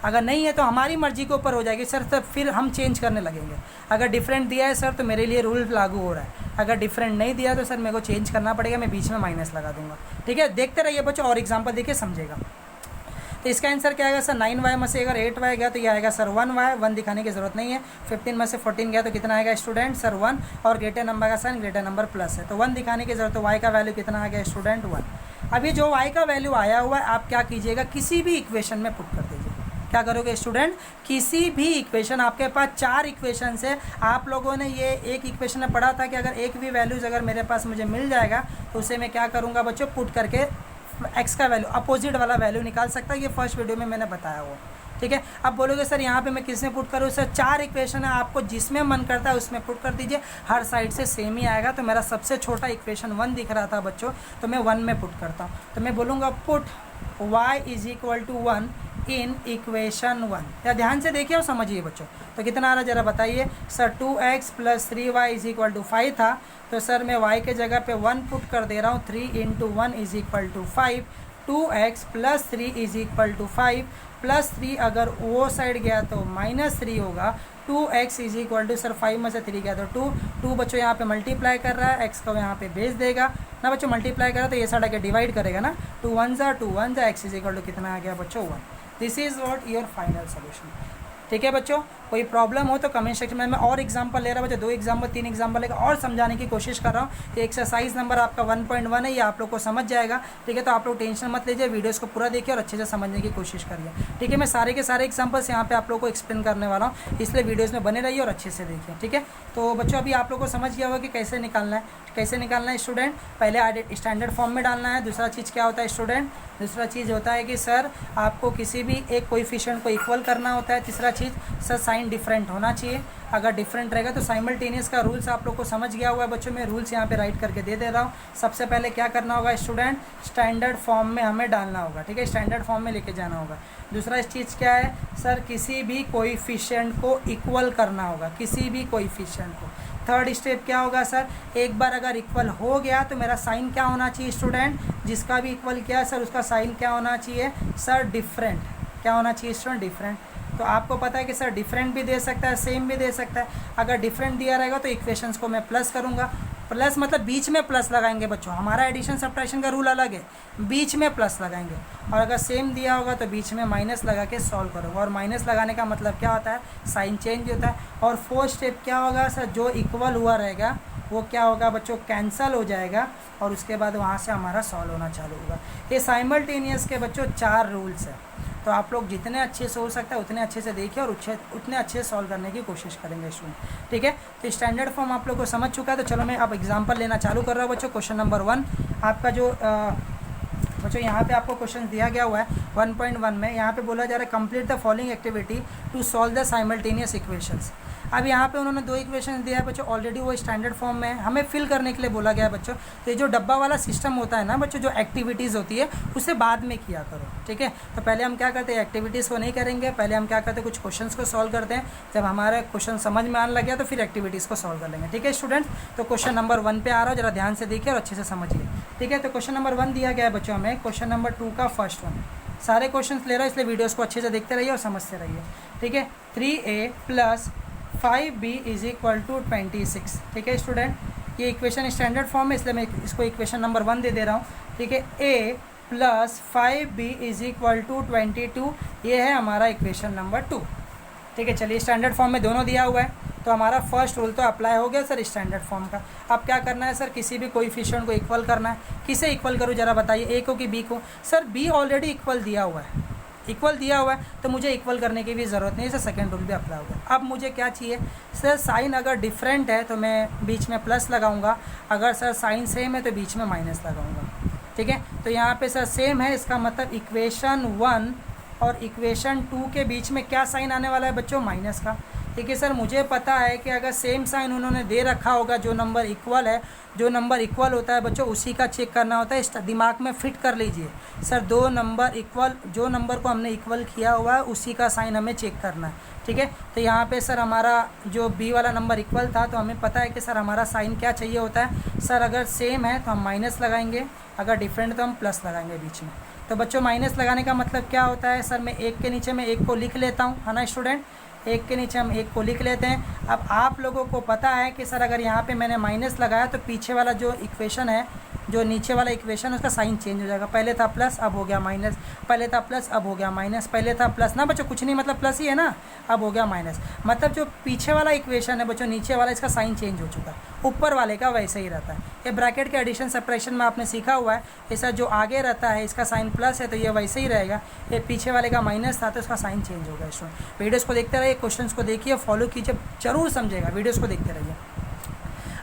अगर नहीं है तो हमारी मर्जी के ऊपर हो जाएगी सर, तब फिर हम चेंज करने लगेंगे। अगर डिफरेंट दिया है सर तो मेरे लिए रूल लागू हो रहा है, अगर डिफरेंट नहीं दिया तो सर मेरे को चेंज करना पड़ेगा, मैं बीच में माइनस लगा दूंगा। ठीक है, देखते रहिए बच्चों और एग्जाम्पल देखिए समझेगा। तो इसका आंसर क्या आएगा सर 9y में से अगर 8y गया तो ये आएगा सर 1y, 1 दिखाने की जरूरत नहीं है। 15 में से 14 गया तो कितना आएगा स्टूडेंट सर 1, और ग्रेटर नंबर का साइन ग्रेटर नंबर प्लस है तो 1 दिखाने की जरूरत, तो y का वैल्यू कितना आ गया स्टूडेंट 1। अभी जो y का वैल्यू आया हुआ है आप क्या कीजिएगा किसी भी इक्वेशन में पुट कर दीजिए। क्या करोगे स्टूडेंट, किसी भी इक्वेशन, आपके पास 4 इक्वेशन है, आप लोगों ने ये एक इक्वेशन में पढ़ा था कि अगर एक भी वैल्यूज़ अगर मेरे पास मुझे मिल जाएगा तो उसे मैं क्या करूँगा बच्चों पुट करके x का वैल्यू अपोजिट वाला वैल्यू निकाल सकता है। ये फर्स्ट वीडियो में मैंने बताया हुआ। ठीक है, अब बोलोगे सर यहाँ पे मैं किस में पुट करूँ, सर 4 इक्वेशन है, आपको जिसमें मन करता है उसमें पुट कर दीजिए, हर साइड से सेम ही आएगा। तो मेरा सबसे छोटा इक्वेशन 1 दिख रहा था बच्चों, तो मैं 1 में पुट करता हूँ। तो मैं बोलूँगा पुट y = 1 इन इक्वेशन 1। या ध्यान से देखिए और समझिए बच्चों। तो कितना आ रहा जरा बताइए सर 2x + 3y = 5 था, तो सर मैं y के जगह पे 1 पुट कर दे रहा हूँ, 3 × 1 = 5, 2x + 3 = 5 प्लस 3 अगर वो साइड गया तो -3 होगा, 2x = सर 5 में से 3 गया तो 2 बच्चों यहाँ पे मल्टीप्लाई कर रहा है, x को यहाँ पे भेज देगा ना बच्चों, मल्टीप्लाई करा तो ये साइड आके डिवाइड करेगा ना, 2 1 = x = कितना आ गया बच्चों 1। This is what your final solution. ठीक है बच्चों, कोई प्रॉब्लम हो तो कमेंट सेक्शन में, मैं और एग्जांपल ले रहा हूँ बच्चों, 2 एग्जांपल 3 एग्जांपल लेकर और समझाने की कोशिश कर रहा हूँ। कि एक्सरसाइज नंबर आपका 1.1 है, ये आप लोग को समझ जाएगा। ठीक है, तो आप लोग टेंशन मत लीजिए, वीडियोस को पूरा देखिए और अच्छे से समझने की कोशिश करिए। ठीक है, मैं सारे के सारे एग्जाम्पल्स यहाँ पे आप लोग को एक्सप्लेन करने वाला हूँ, इसलिए वीडियोज़ में बने रहिए और अच्छे से देखिए। ठीक है, तो बच्चों अभी आप लोग को समझ गया होगा कि कैसे निकालना है। कैसे निकालना है स्टूडेंट, पहले स्टैंडर्ड फॉर्म में डालना है। दूसरा चीज़ क्या होता है स्टूडेंट, दूसरा चीज़ होता है कि सर आपको किसी भी एक कोएफिशिएंट को इक्वल करना होता है। तीसरा चीज़ सर साइन डिफरेंट होना चाहिए, अगर डिफरेंट रहेगा तो साइमल्टेनियस का रूल्स आप लोग को समझ गया हुआ है बच्चों। मैं रूल्स यहाँ पे राइट करके दे रहा हूँ। सबसे पहले क्या करना होगा स्टूडेंट, स्टैंडर्ड फॉर्म में हमें डालना होगा। ठीक है, स्टैंडर्ड फॉर्म में लेके जाना होगा। दूसरा चीज़ क्या है सर, किसी भी कोएफिशिएंट को इक्वल करना होगा, किसी भी कोएफिशिएंट को। थर्ड स्टेप क्या होगा सर, एक बार अगर इक्वल हो गया तो मेरा साइन क्या होना चाहिए स्टूडेंट, जिसका भी इक्वल किया सर उसका साइन क्या होना चाहिए सर डिफरेंट। क्या होना चाहिए स्टूडेंट, डिफरेंट। तो आपको पता है कि सर डिफरेंट भी दे सकता है, सेम भी दे सकता है। अगर डिफरेंट दिया रहेगा तो इक्वेशंस को मैं प्लस करूँगा, प्लस मतलब बीच में प्लस लगाएंगे बच्चों, हमारा एडिशन सब्ट्रैक्शन का रूल अलग है, बीच में प्लस लगाएंगे। और अगर सेम दिया होगा तो बीच में माइनस लगा के सॉल्व करोगे, और माइनस लगाने का मतलब क्या होता है, साइन चेंज होता है। और फोर्थ स्टेप क्या होगा सर, जो इक्वल हुआ रहेगा वो क्या होगा बच्चों, कैंसल हो जाएगा, और उसके बाद वहाँ से हमारा सॉल्व होना चालू होगा। ये साइमल्टेनियस के बच्चों 4 रूल्स है। तो तो आप लोग जितने अच्छे से हो सकता है उतने अच्छे से देखिए और उतने अच्छे से सॉल्व करने की कोशिश करेंगे स्टूडेंट। ठीक है, तो स्टैंडर्ड फॉर्म आप लोग को समझ चुका है। तो चलो मैं अब एग्जाम्पल लेना चालू कर रहा हूँ बच्चों। क्वेश्चन नंबर 1 आपका जो बच्चों यहाँ पे आपको क्वेश्चन दिया गया हुआ है 1.1 में। यहाँ पे बोला जा रहा है complete the following activity to solve the simultaneous equations. अब यहाँ पे उन्होंने 2 इक्वेशन दिया है बच्चों, ऑलरेडी वो स्टैंडर्ड फॉर्म में है, हमें फिल करने के लिए बोला गया है बच्चों। तो ये जो डब्बा वाला सिस्टम होता है ना बच्चों, जो एक्टिविटीज़ होती है उसे बाद में किया करो। ठीक है, तो पहले हम क्या करते हैं, एक्टिविटीज़ को नहीं करेंगे, पहले हम क्या करते हैं, कुछ क्वेश्चंस को सॉल्व करते हैं। जब हमारा क्वेश्चन समझ में आने लग गया तो फिर एक्टिविटीज़ को सॉल्व कर लेंगे। ठीक है स्टूडेंट्स, तो क्वेश्चन नंबर 1 पे आ रहा हो, जरा ध्यान से देखिए और अच्छे से समझिए। ठीक है, तो क्वेश्चन नंबर 1 दिया गया है बच्चों हमें, क्वेश्चन नंबर 2 का फर्स्ट वन। सारे क्वेश्चंस ले रहा है इसलिए वीडियोस को अच्छे से देखते रहिए और समझते रहिए। ठीक है, 3a + 5b = 26। ठीक है स्टूडेंट, ये इक्वेशन स्टैंडर्ड फॉर्म है इसलिए मैं इसको इक्वेशन नंबर 1 दे रहा हूँ। ठीक है, a + 5b = 22, ये है हमारा इक्वेशन नंबर 2। ठीक है, चलिए स्टैंडर्ड फॉर्म में दोनों दिया हुआ है तो हमारा फर्स्ट रूल तो अप्लाई हो गया सर स्टैंडर्ड फॉर्म का। अब क्या करना है सर, किसी भी कोएफिशिएंट को इक्वल करना है। किसे इक्वल करूँ जरा बताइए, ए को कि बी को? सर बी ऑलरेडी इक्वल दिया हुआ है, इक्वल दिया हुआ है तो मुझे इक्वल करने की भी ज़रूरत नहीं है सर, सेकेंड रूल भी अप्लाई होगा। अब मुझे क्या चाहिए सर, साइन अगर डिफरेंट है तो मैं बीच में प्लस लगाऊंगा, अगर सर साइन सेम है तो बीच में माइनस लगाऊंगा। ठीक है, तो यहाँ पे सर सेम है, इसका मतलब इक्वेशन 1 और इक्वेशन 2 के बीच में क्या साइन आने वाला है बच्चों, माइनस का। ठीक है सर, मुझे पता है कि अगर सेम साइन उन्होंने दे रखा होगा, जो नंबर इक्वल है, जो नंबर इक्वल होता है बच्चों उसी का चेक करना होता है। इस दिमाग में फिट कर लीजिए सर, 2 नंबर इक्वल, जो नंबर को हमने इक्वल किया हुआ है उसी का साइन हमें चेक करना है। ठीक है, तो यहाँ पे सर हमारा जो बी वाला नंबर इक्वल था तो हमें पता है कि सर हमारा साइन क्या चाहिए होता है सर, अगर सेम है तो हम माइनस लगाएंगे, अगर डिफरेंट तो हम प्लस लगाएंगे बीच में। तो बच्चों माइनस लगाने का मतलब क्या होता है सर, मैं एक के नीचे मैं एक को लिख लेता हूँ, है ना स्टूडेंट, एक के नीचे हम एक को लिख लेते हैं। अब आप लोगों को पता है कि सर अगर यहाँ पे मैंने माइनस लगाया तो पीछे वाला जो इक्वेशन है, जो नीचे वाला इक्वेशन उसका साइन चेंज हो जाएगा। पहले था प्लस अब हो गया माइनस, पहले था प्लस अब हो गया माइनस, पहले था प्लस ना बच्चों, कुछ नहीं मतलब प्लस ही है ना, अब हो गया माइनस। मतलब जो पीछे वाला इक्वेशन है बच्चों, नीचे वाला इसका साइन चेंज हो चुका है, ऊपर वाले का वैसे ही रहता है। ये ब्रैकेट के एडिशन सब्ट्रैक्शन में आपने सीखा हुआ है, ऐसा जो आगे रहता है इसका साइन प्लस है तो ये वैसे ही रहेगा, ये पीछे वाले का माइनस था तो इसका साइन चेंज होगा। स्टूडेंट वीडियोज़ को देखते रहिए, क्वेश्चंस को देखिए, फॉलो कीजिए, जरूर समझेगा, वीडियोज़ को देखते रहिए।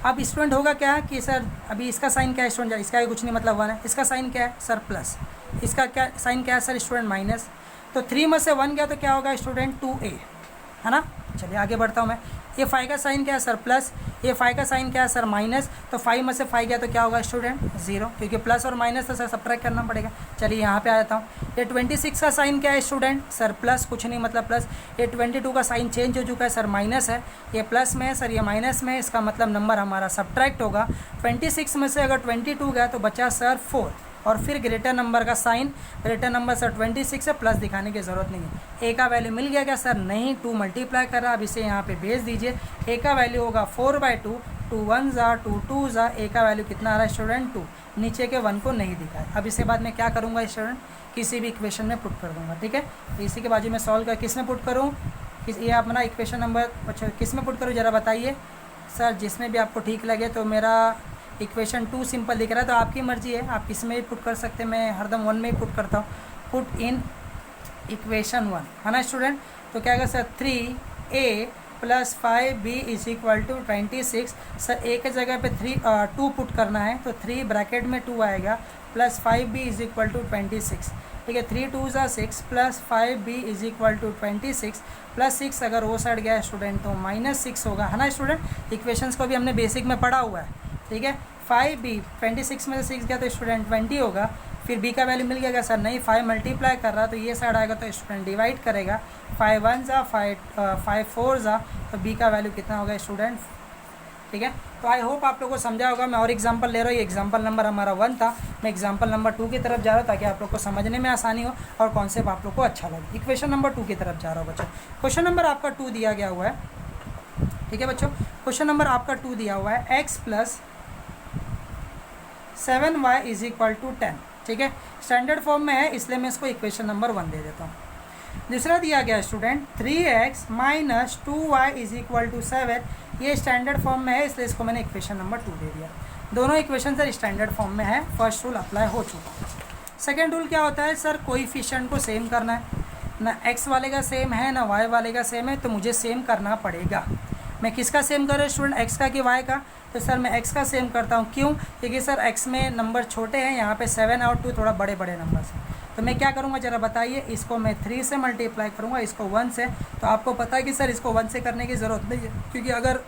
अब स्टूडेंट होगा क्या कि सर अभी इसका साइन क्या है स्टूडेंट, इसका कुछ नहीं मतलब 1 है, इसका साइन क्या है सर प्लस, इसका क्या साइन क्या है सर स्टूडेंट माइनस। तो 3 में से 1 गया तो क्या होगा स्टूडेंट 2a, है ना। चलिए आगे बढ़ता हूँ मैं, ये 5 का साइन क्या है सर प्लस, ये 5 का साइन क्या है सर माइनस। तो 5 में से 5 गया तो क्या होगा स्टूडेंट 0, क्योंकि प्लस और माइनस तो सर सब्ट्रैक्ट करना पड़ेगा। चलिए यहाँ पे आ जाता हूँ, ये 26 का साइन क्या है स्टूडेंट सर प्लस, कुछ नहीं मतलब प्लस। ये 22 का साइन चेंज हो चुका है सर माइनस है, ये प्लस में है सर, ये माइनस में है, इसका मतलब नंबर हमारा सब्ट्रैक्ट होगा। 26 में से अगर 22 गया तो बचा सर 4, और फिर ग्रेटर नंबर का साइन, ग्रेटर नंबर सर 26 है, प्लस दिखाने की ज़रूरत नहीं है। ए का वैल्यू मिल गया क्या सर, नहीं, 2 मल्टीप्लाई कर रहा, अब इसे यहाँ पे भेज दीजिए। ए का वैल्यू होगा 4/2, 2 1 ज़ा 2 2 ज़ा, ए का वैल्यू कितना आ रहा है स्टूडेंट 2, नीचे के 1 को नहीं दिखाया। अब इसके बाद मैं क्या करूँगा स्टूडेंट, किसी भी इक्वेशन में पुट कर दूँगा। ठीक है, तो इसी के बाजू में सॉल्व कर, किस में पुट करूँ, ये अपना इक्वेशन नंबर, अच्छा किस में पुट करूँ ज़रा बताइए सर, जिसमें भी आपको ठीक लगे। तो मेरा इक्वेशन 2 सिंपल दिख रहा है तो आपकी मर्जी है, आप किस में भी पुट कर सकते हैं, मैं हरदम 1 में ही पुट करता हूँ, पुट इन इक्वेशन 1, है ना स्टूडेंट। तो क्या होगा sir 3a + 5b = 26। Sir a के जगह पे 2 पुट करना है तो 3 ब्रैकेट में 2 आएगा + 5b = 26। ठीक है, 3 2 ज़ा 6 + 5b = 26 + 6 अगर वो साइड गया स्टूडेंट तो -6 होगा, है ना स्टूडेंट। इक्वेशंस को भी हमने बेसिक में पढ़ा हुआ है। ठीक है, 5b 26 में से 6 गया तो स्टूडेंट 20 होगा, फिर b का वैल्यू मिल गया सर, नहीं 5 मल्टीप्लाई कर रहा तो ये साइड आएगा तो स्टूडेंट डिवाइड करेगा, 5 1 ज़ा 5 4 ज़ा, तो b का वैल्यू कितना होगा स्टूडेंट। ठीक है, तो आई होप आप लोगों को समझा होगा। मैं और एग्जांपल ले रहा हूँ, ये एग्जांपल नंबर हमारा 1 था, मैं एग्जांपल नंबर 2 की तरफ जा रहा हूँ ताकि आप लोग को समझने में आसानी हो और कॉन्सेप्ट आप लोग को अच्छा लगे। इक्वेशन नंबर 2 की तरफ जा रहा हूँ बच्चों। क्वेश्चन नंबर आपका 2 दिया गया हुआ है। ठीक है बच्चों, क्वेश्चन नंबर आपका 2 दिया हुआ है, x + 7y = 10। ठीक है, स्टैंडर्ड फॉर्म में है इसलिए मैं इसको इक्वेशन नंबर 1 दे देता हूँ। दूसरा दिया गया स्टूडेंट 3x - 2y = 7, ये स्टैंडर्ड फॉर्म में है इसलिए इसको मैंने इक्वेशन नंबर 2 दे दिया। दोनों इक्वेशन सर स्टैंडर्ड फॉर्म में है, फर्स्ट रूल अप्लाई हो चुका है। सेकेंड रूल क्या होता है सर, कोएफिशिएंट को सेम करना है। ना एक्स वाले का सेम है ना वाई वाले का सेम है, तो मुझे सेम करना पड़ेगा। मैं किसका सेम कर रहा हूँ स्टूडेंट, एक्स का कि वाई का? तो सर मैं एक्स का सेम करता हूँ, क्यों? क्योंकि सर एक्स में नंबर छोटे हैं, यहाँ पे 7 और 2 थोड़ा बड़े बड़े नंबर्स हैं। तो मैं क्या करूँगा ज़रा बताइए, इसको मैं 3 से मल्टीप्लाई करूँगा, इसको 1 से। तो आपको पता है कि सर इसको 1 से करने की ज़रूरत नहीं है, क्योंकि अगर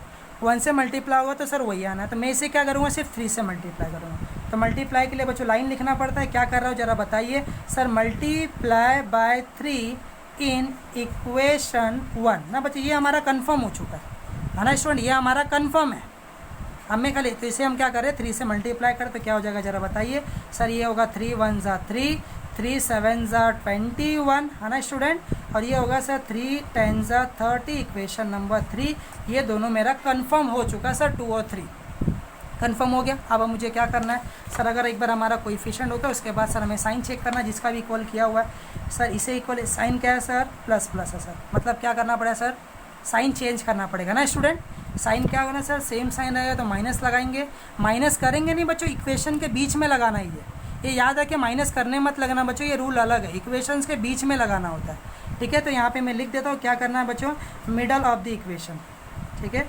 1 से मल्टीप्लाई होगा तो सर वही आना है। तो मैं इसे क्या करूँगा, सिर्फ 3 से मल्टीप्लाई करूँगा। तो मल्टीप्लाई के लिए बच्चों लाइन लिखना पड़ता है, क्या कर रहा हूँ ज़रा बताइए sir, multiply by 3 in equation 1 ना बच्चों, ये हमारा कन्फर्म हो चुका है ना स्टूडेंट, ये हमारा कन्फर्म है। हमें खाली तो इसे हम क्या करें, 3 से मल्टीप्लाई करें तो क्या हो जाएगा ज़रा बताइए सर, ये होगा 3 1 ज़ा 3, 3 7 ज़ा 21 है ना स्टूडेंट, और ये होगा सर 3 10 ज़ा 30, इक्वेशन नंबर 3। ये दोनों मेरा कंफर्म हो चुका सर, 2 और 3 कंफर्म हो गया। अब मुझे क्या करना है सर, अगर एक बार हमारा कोएफिशिएंट होगा उसके बाद सर हमें साइन चेक करना है, जिसका भी इक्वल किया हुआ है सर, इसे इक्वल साइन क्या है सर, प्लस प्लस है सर, मतलब क्या करना पड़ेगा सर, साइन चेंज करना पड़ेगा ना स्टूडेंट। साइन क्या होगा सर, सेम साइन रहेगा तो माइनस लगाएंगे, माइनस करेंगे नहीं बच्चों, इक्वेशन के बीच में लगाना ही है, ये याद है कि माइनस करने मत लगना बच्चों, ये रूल अलग है, इक्वेशंस के बीच में लगाना होता है, ठीक है। तो यहाँ पे मैं लिख देता हूँ क्या करना है बच्चों, मिडल ऑफ द इक्वेशन, ठीक है,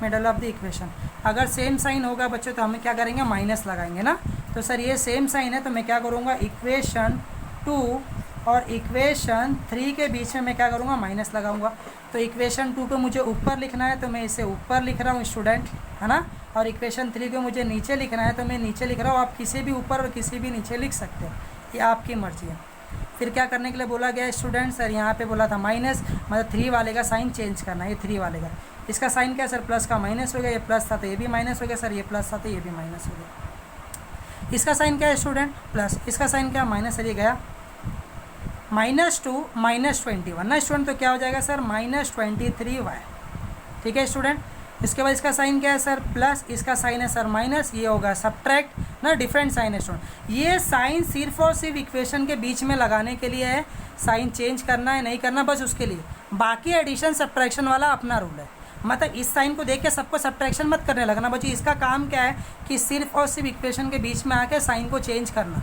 मिडल ऑफ द इक्वेशन। अगर सेम साइन होगा बच्चों तो हमें क्या करेंगे, माइनस लगाएंगे ना। तो सर ये सेम साइन है तो मैं क्या करूँगा, इक्वेशन 2 और इक्वेशन 3 के बीच में मैं क्या करूँगा, माइनस लगाऊंगा। तो इक्वेशन 2 को मुझे ऊपर लिखना है तो मैं इसे ऊपर लिख रहा हूँ स्टूडेंट, है ना, और इक्वेशन 3 को मुझे नीचे लिखना है तो मैं नीचे लिख रहा हूँ। आप किसी भी ऊपर और किसी भी नीचे लिख सकते हैं, ये आपकी मर्जी है। फिर क्या करने के लिए बोला गया स्टूडेंट, सर यहाँ पे बोला था माइनस, मतलब 3 वाले का साइन चेंज करना है, ये 3 वाले का, इसका साइन क्या है सर, प्लस का माइनस हो गया, ये प्लस था तो ये भी माइनस हो गया सर, ये प्लस था तो ये भी माइनस हो गया। इसका साइन क्या है स्टूडेंट, प्लस, इसका साइन क्या, माइनस, सर ये गया -2 -21 ना स्टूडेंट, तो क्या हो जाएगा सर, -23y, ठीक है स्टूडेंट। इसके बाद इसका साइन क्या है सर, प्लस, इसका साइन है सर माइनस, ये होगा सब्ट्रैक्ट ना, डिफरेंट साइन है स्टूडेंट। ये साइन सिर्फ और सिर्फ इक्वेशन के बीच में लगाने के लिए है, साइन चेंज करना है नहीं करना बस उसके लिए, बाकी एडिशन सब्ट्रैक्शन वाला अपना रूल है। मतलब इस साइन को देख के सबको सब्ट्रैक्शन मत करने लगना बच्चों, इसका काम क्या है कि सिर्फ और सिर्फ इक्वेशन के बीच में आके साइन को चेंज करना,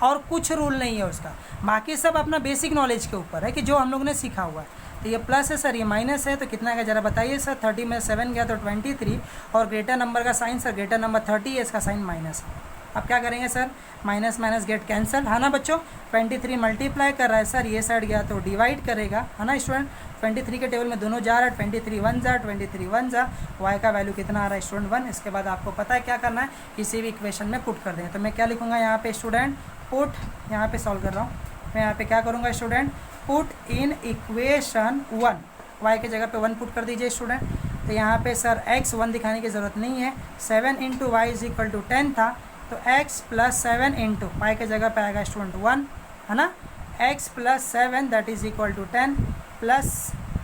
और कुछ रूल नहीं है उसका, बाकी सब अपना बेसिक नॉलेज के ऊपर है कि जो हम लोग ने सीखा हुआ है। तो ये प्लस है सर, ये माइनस है, तो कितना है ज़रा बताइए सर, 30 में 7 गया तो 23, और ग्रेटर नंबर का साइन सर, ग्रेटर नंबर 30 है, इसका साइन माइनस है। अब क्या करेंगे sir, minus minus get cancel, है ना बच्चों। 23 मल्टीप्लाई कर रहा है सर, ये साइड गया तो डिवाइड करेगा, है ना स्टूडेंट। 23 के टेबल में दोनों जा रहा है, 23 1 जा, 23 1 जा, वाई का वैल्यू कितना आ रहा है स्टूडेंट 1। इसके बाद आपको पता है क्या करना है, किसी भी इक्वेशन में पुट कर देंगे। तो मैं क्या लिखूँगा यहाँ पे स्टूडेंट, पुट, यहाँ पे सॉल्व कर रहा हूँ मैं, यहाँ पे क्या करूँगा student, put in equation 1, y के जगह पे 1 पुट कर दीजिए स्टूडेंट। तो यहाँ पे सर x 1 दिखाने की ज़रूरत नहीं है, 7 into y is equal to 10 था, तो x प्लस 7 इंटू वाई के जगह पे आएगा स्टूडेंट 1, है ना, x plus 7 that is equal to 10, plus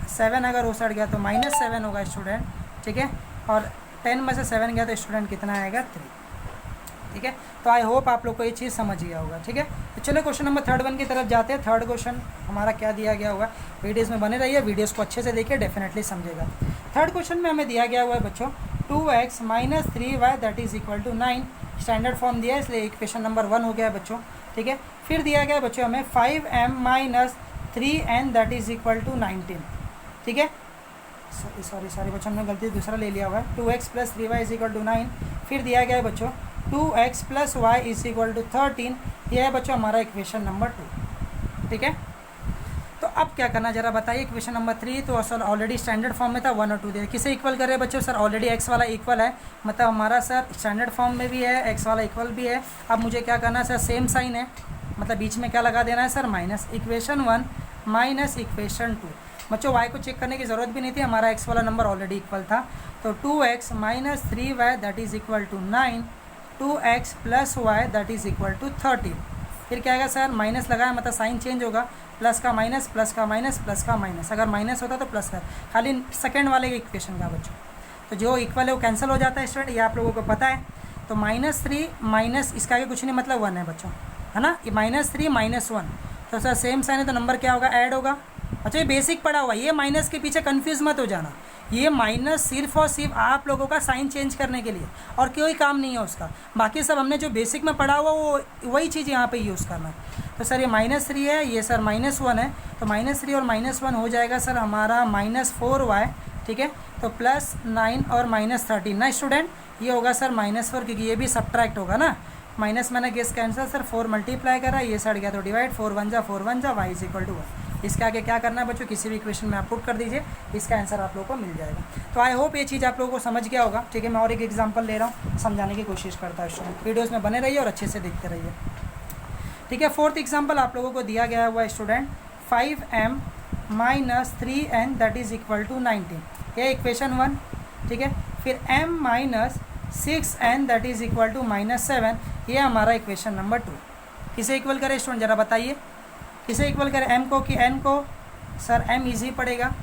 7 अगर उस गया तो -7 होगा स्टूडेंट, ठीक है, और 10 में से 7 गया तो स्टूडेंट कितना आएगा, 3, ठीक है। तो आई होप आप लोग को ये चीज़ समझ गया होगा, ठीक है। तो चलो क्वेश्चन नंबर 3 की तरफ जाते हैं। थर्ड क्वेश्चन हमारा क्या दिया गया होगा, वीडियोस में बने रहिए, वीडियोस को अच्छे से देखिए, डेफिनेटली समझेगा। थर्ड क्वेश्चन में हमें दिया गया हुआ है बच्चों 2x - 3y that is equal to 9, standard form दिया है इसलिए इक्वेशन नंबर 1 हो गया है बच्चों, ठीक है। फिर दिया गया बच्चों हमें 5m - 3n that is equal to 19, ठीक है। सॉरी बच्चों, हमने गलती दूसरा ले लिया हुआ है, 2x + 3y is equal to 9। फिर दिया गया है बच्चों 2x + y is equal to 13, यह है बच्चों हमारा इक्वेशन नंबर 2, ठीक है। तो अब क्या करना जरा बताइए, इक्वेशन नंबर 3 तो सर ऑलरेडी स्टैंडर्ड फॉर्म में था, 1 और 2 दे, किसे इक्वल कर रहे हैं बच्चों, सर ऑलरेडी x वाला इक्वल है, मतलब हमारा सर स्टैंडर्ड फॉर्म में भी है, x वाला इक्वल भी है। अब मुझे क्या करना है सर, सेम साइन है, मतलब बीच में क्या लगा देना है sir, minus, equation 1 minus equation 2। बच्चों y को चेक करने की ज़रूरत भी नहीं थी, हमारा x वाला नंबर ऑलरेडी इक्वल था। तो 2x - 3y that is equal to 9, 2x + y that is equal to 13। फिर क्या आएगा सर, माइनस लगाया मतलब साइन चेंज होगा, प्लस का माइनस, प्लस का माइनस, प्लस का माइनस, अगर माइनस होता तो प्लस है, खाली सेकेंड वाले के इक्वेशन का बच्चों। तो जो इक्वल है वो कैंसिल हो जाता है स्टूडेंट, ये आप लोगों को पता है। तो -3 माइनस इसका आगे कुछ नहीं, मतलब 1 है बच्चों, है ना, ये -3 - 1, तो सर सेम साइन है तो नंबर क्या होगा, ऐड होगा। अच्छा ये बेसिक पढ़ा हुआ, ये माइनस के पीछे कंफ्यूज मत हो जाना, ये माइनस सिर्फ और सिर्फ आप लोगों का साइन चेंज करने के लिए, और कोई काम नहीं है उसका। बाकी सब हमने जो बेसिक में पढ़ा हुआ वो वही चीज़ यहाँ पे यूज़ करना है। तो सर ये -3 है, ये सर -1 है, तो -3 और -1 हो जाएगा सर हमारा -4y, ठीक है। तो +9 और -13 ना स्टूडेंट, ये होगा सर -4, क्योंकि ये भी सब्ट्रैक्ट होगा ना, माइनस मैंने गेस कैंसिल सर, 4 मल्टीप्लाई करा, ये सड़ गया तो डिवाइड, 4 1 जा 4 1 जा, y इज इक्वल टू 1। इसके आगे क्या करना है बच्चों, किसी भी इक्वेशन में आप पुट कर दीजिए, इसका आंसर आप लोगों को मिल जाएगा। तो आई होप ये चीज़ आप लोगों को समझ गया होगा, ठीक है। मैं और एक एग्जांपल ले रहा हूँ, समझाने की कोशिश करता हूँ स्टूडेंट, वीडियोज़ में बने रहिए और अच्छे से देखते रहिए, ठीक है। फोर्थ एग्जाम्पल आप लोगों को दिया गया हुआ student 5m - 3n that is equal to 19, ये इक्वेशन 1, ठीक है। फिर m - 6n that is equal to -7, ये हमारा इक्वेशन नंबर 2। किसे इक्वल करें स्टूडेंट, ज़रा बताइए, किसे इक्वल करें, m को कि n को? सर m इजी पड़ेगा,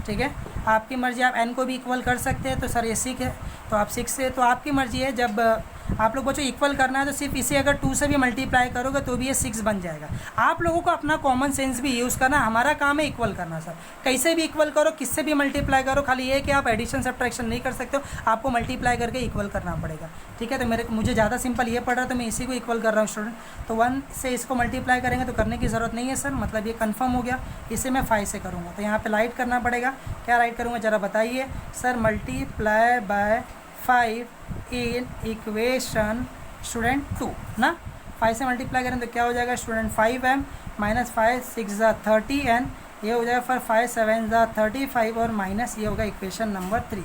ठीक है, आपकी मर्जी, आप n को भी इक्वल कर सकते हैं, तो सर ये 6 है, तो आप 6 से, तो आपकी मर्जी है। जब आप लोग बच्चों इक्वल करना है तो सिर्फ इसे अगर 2 से भी मल्टीप्लाई करोगे तो भी ये 6 बन जाएगा। आप लोगों को अपना कॉमन सेंस भी यूज़ करना, हमारा काम है इक्वल करना सर, कैसे भी इक्वल करो, किससे भी मल्टीप्लाई करो, खाली ये कि आप एडिशन सब्ट्रैक्शन नहीं कर सकते हो, आपको मल्टीप्लाई करके इक्वल करना पड़ेगा, ठीक है। तो मुझे ज़्यादा सिंपल ये पड़ रहा है तो मैं इसी को इक्वल कर रहा हूँ स्टूडेंट। तो 1 से इसको मल्टीप्लाई करेंगे तो करने की ज़रूरत नहीं है सर, मतलब ये कन्फर्म हो गया। इसे मैं 5 से करूँगा तो यहाँ पर राइट करना पड़ेगा, क्या राइट करूँगा ज़रा बताइए sir, multiply by 5 in equation student 2 ना, 5 से मल्टीप्लाई करें तो क्या हो जाएगा स्टूडेंट, 5m - 5 6 30n, ये हो जाएगा फिर 5 7 35 और माइनस ये होगा इक्वेशन नंबर 3।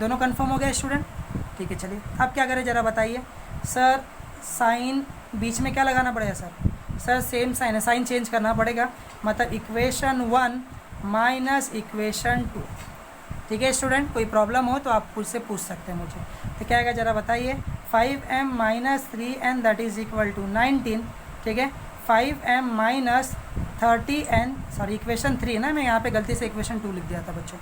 दोनों कंफर्म हो गया स्टूडेंट, ठीक है। चलिए अब क्या करें ज़रा बताइए सर, साइन बीच में क्या लगाना पड़ेगा सर सेम साइन है, साइन चेंज करना पड़ेगा, मतलब इक्वेशन 1 माइनस इक्वेशन 2, ठीक है स्टूडेंट। कोई प्रॉब्लम हो तो आप मुझसे पूछ सकते हैं मुझे, तो क्या आएगा ज़रा बताइए, 5m - 3n that is equal to 19, ठीक है। 5m - 30n, सॉरी इक्वेशन 3 ना, मैं यहाँ पे गलती से इक्वेशन 2 लिख दिया था बच्चों,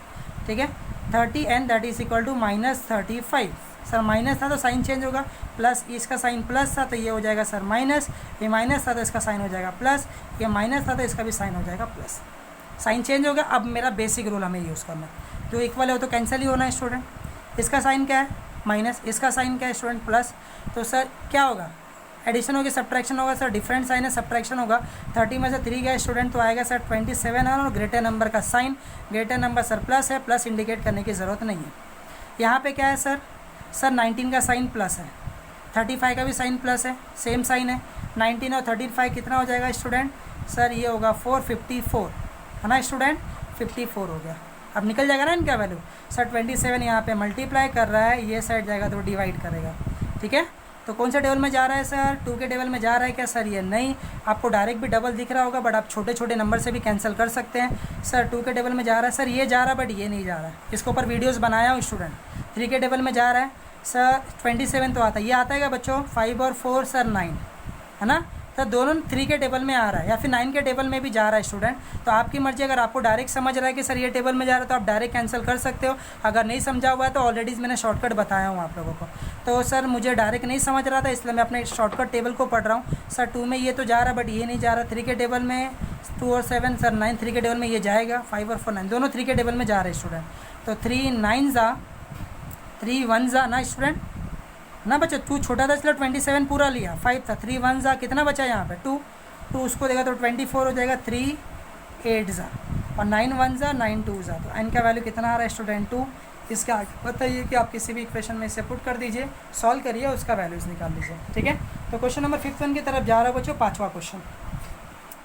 ठीक है। 30n that is equal to -35, sir minus था तो साइन चेंज होगा, प्लस इसका साइन प्लस था तो ये हो जाएगा सर माइनस, ये माइनस था तो इसका साइन हो जाएगा प्लस, ये माइनस था तो इसका भी साइन हो जाएगा प्लस, साइन चेंज हो गया। अब मेरा बेसिक रूल हमें यूज़ करना है, जो इक्वल है वो तो कैंसिल ही होना है स्टूडेंट। इसका साइन क्या है माइनस, इसका साइन क्या है स्टूडेंट प्लस, तो सर क्या होगा, एडिशन होगी सब्ट्रैक्शन होगा सर, डिफरेंट साइन है सब्ट्रैक्शन होगा। 30 में से 3 गया स्टूडेंट तो आएगा सर 27 है, और ग्रेटर नंबर का sign, greater number sir plus है, प्लस इंडिकेट करने की ज़रूरत नहीं है। यहाँ पे क्या है सर 19 का साइन प्लस है, 35 का भी साइन प्लस है, सेम साइन है। 19 और 35 कितना हो जाएगा स्टूडेंट, सर ये होगा 454 है ना स्टूडेंट, 54 हो गया। अब निकल जाएगा ना इनका वैल्यू, सर 27 यहाँ पे मल्टीप्लाई कर रहा है, ये साइड जाएगा तो डिवाइड करेगा, ठीक है। तो कौन सा टेबल में जा रहा है सर, 2 के टेबल में जा रहा है क्या सर, ये नहीं, आपको डायरेक्ट भी डबल दिख रहा होगा, बट आप छोटे छोटे नंबर से भी कैंसिल कर सकते हैं। सर 2 के टेबल में जा रहा है, सर ये जा रहा है बट ये नहीं जा रहा है, इसके ऊपर वीडियोस बनाया हूँ स्टूडेंट। 3 के टेबल में जा रहा है सर 27 तो आता है, ये आता है क्या बच्चों, 5 और 4 सर 9 है ना, तो दोनों 3 के टेबल में आ रहा है या फिर 9 के टेबल में भी जा रहा है स्टूडेंट। तो आपकी मर्जी, अगर आपको डायरेक्ट समझ रहा है कि सर ये टेबल में जा रहा है तो आप डायरेक्ट कैंसिल कर सकते हो, अगर नहीं समझा हुआ है तो ऑलरेडी मैंने शॉर्टकट बताया हूँ आप लोगों को। तो सर मुझे डायरेक्ट नहीं समझ रहा था इसलिए मैं अपने शॉर्टकट टेबल को पढ़ रहा हूँ। सर 2 में ये तो जा रहा है बट ये नहीं जा रहा, 3 के टेबल में 2 और 7 सर 9, 3 के टेबल में ये जाएगा, 5 और 4 9, दोनों 3 के टेबल में जा रहे हैं स्टूडेंट। तो 3 9 जा 3 1 जा ना स्टूडेंट ना बच्चा, 2 छोटा था इसलिए 27 पूरा लिया, 5 था, 3 1 जा कितना बचा यहाँ पे 2 उसको देगा तो 24 हो जाएगा, 3 8 जा और 9 1 जा 9 2 जा, तो n का वैल्यू कितना आ रहा है स्टूडेंट 2। इसका आगे बताइए कि आप किसी भी इक्वेशन में इसे पुट कर दीजिए, सॉल्व करिए, उसका वैल्यूज़ निकाल लीजिए, ठीक है। तो क्वेश्चन नंबर 5 की तरफ जा रहा है बच्चों, 5वां क्वेश्चन,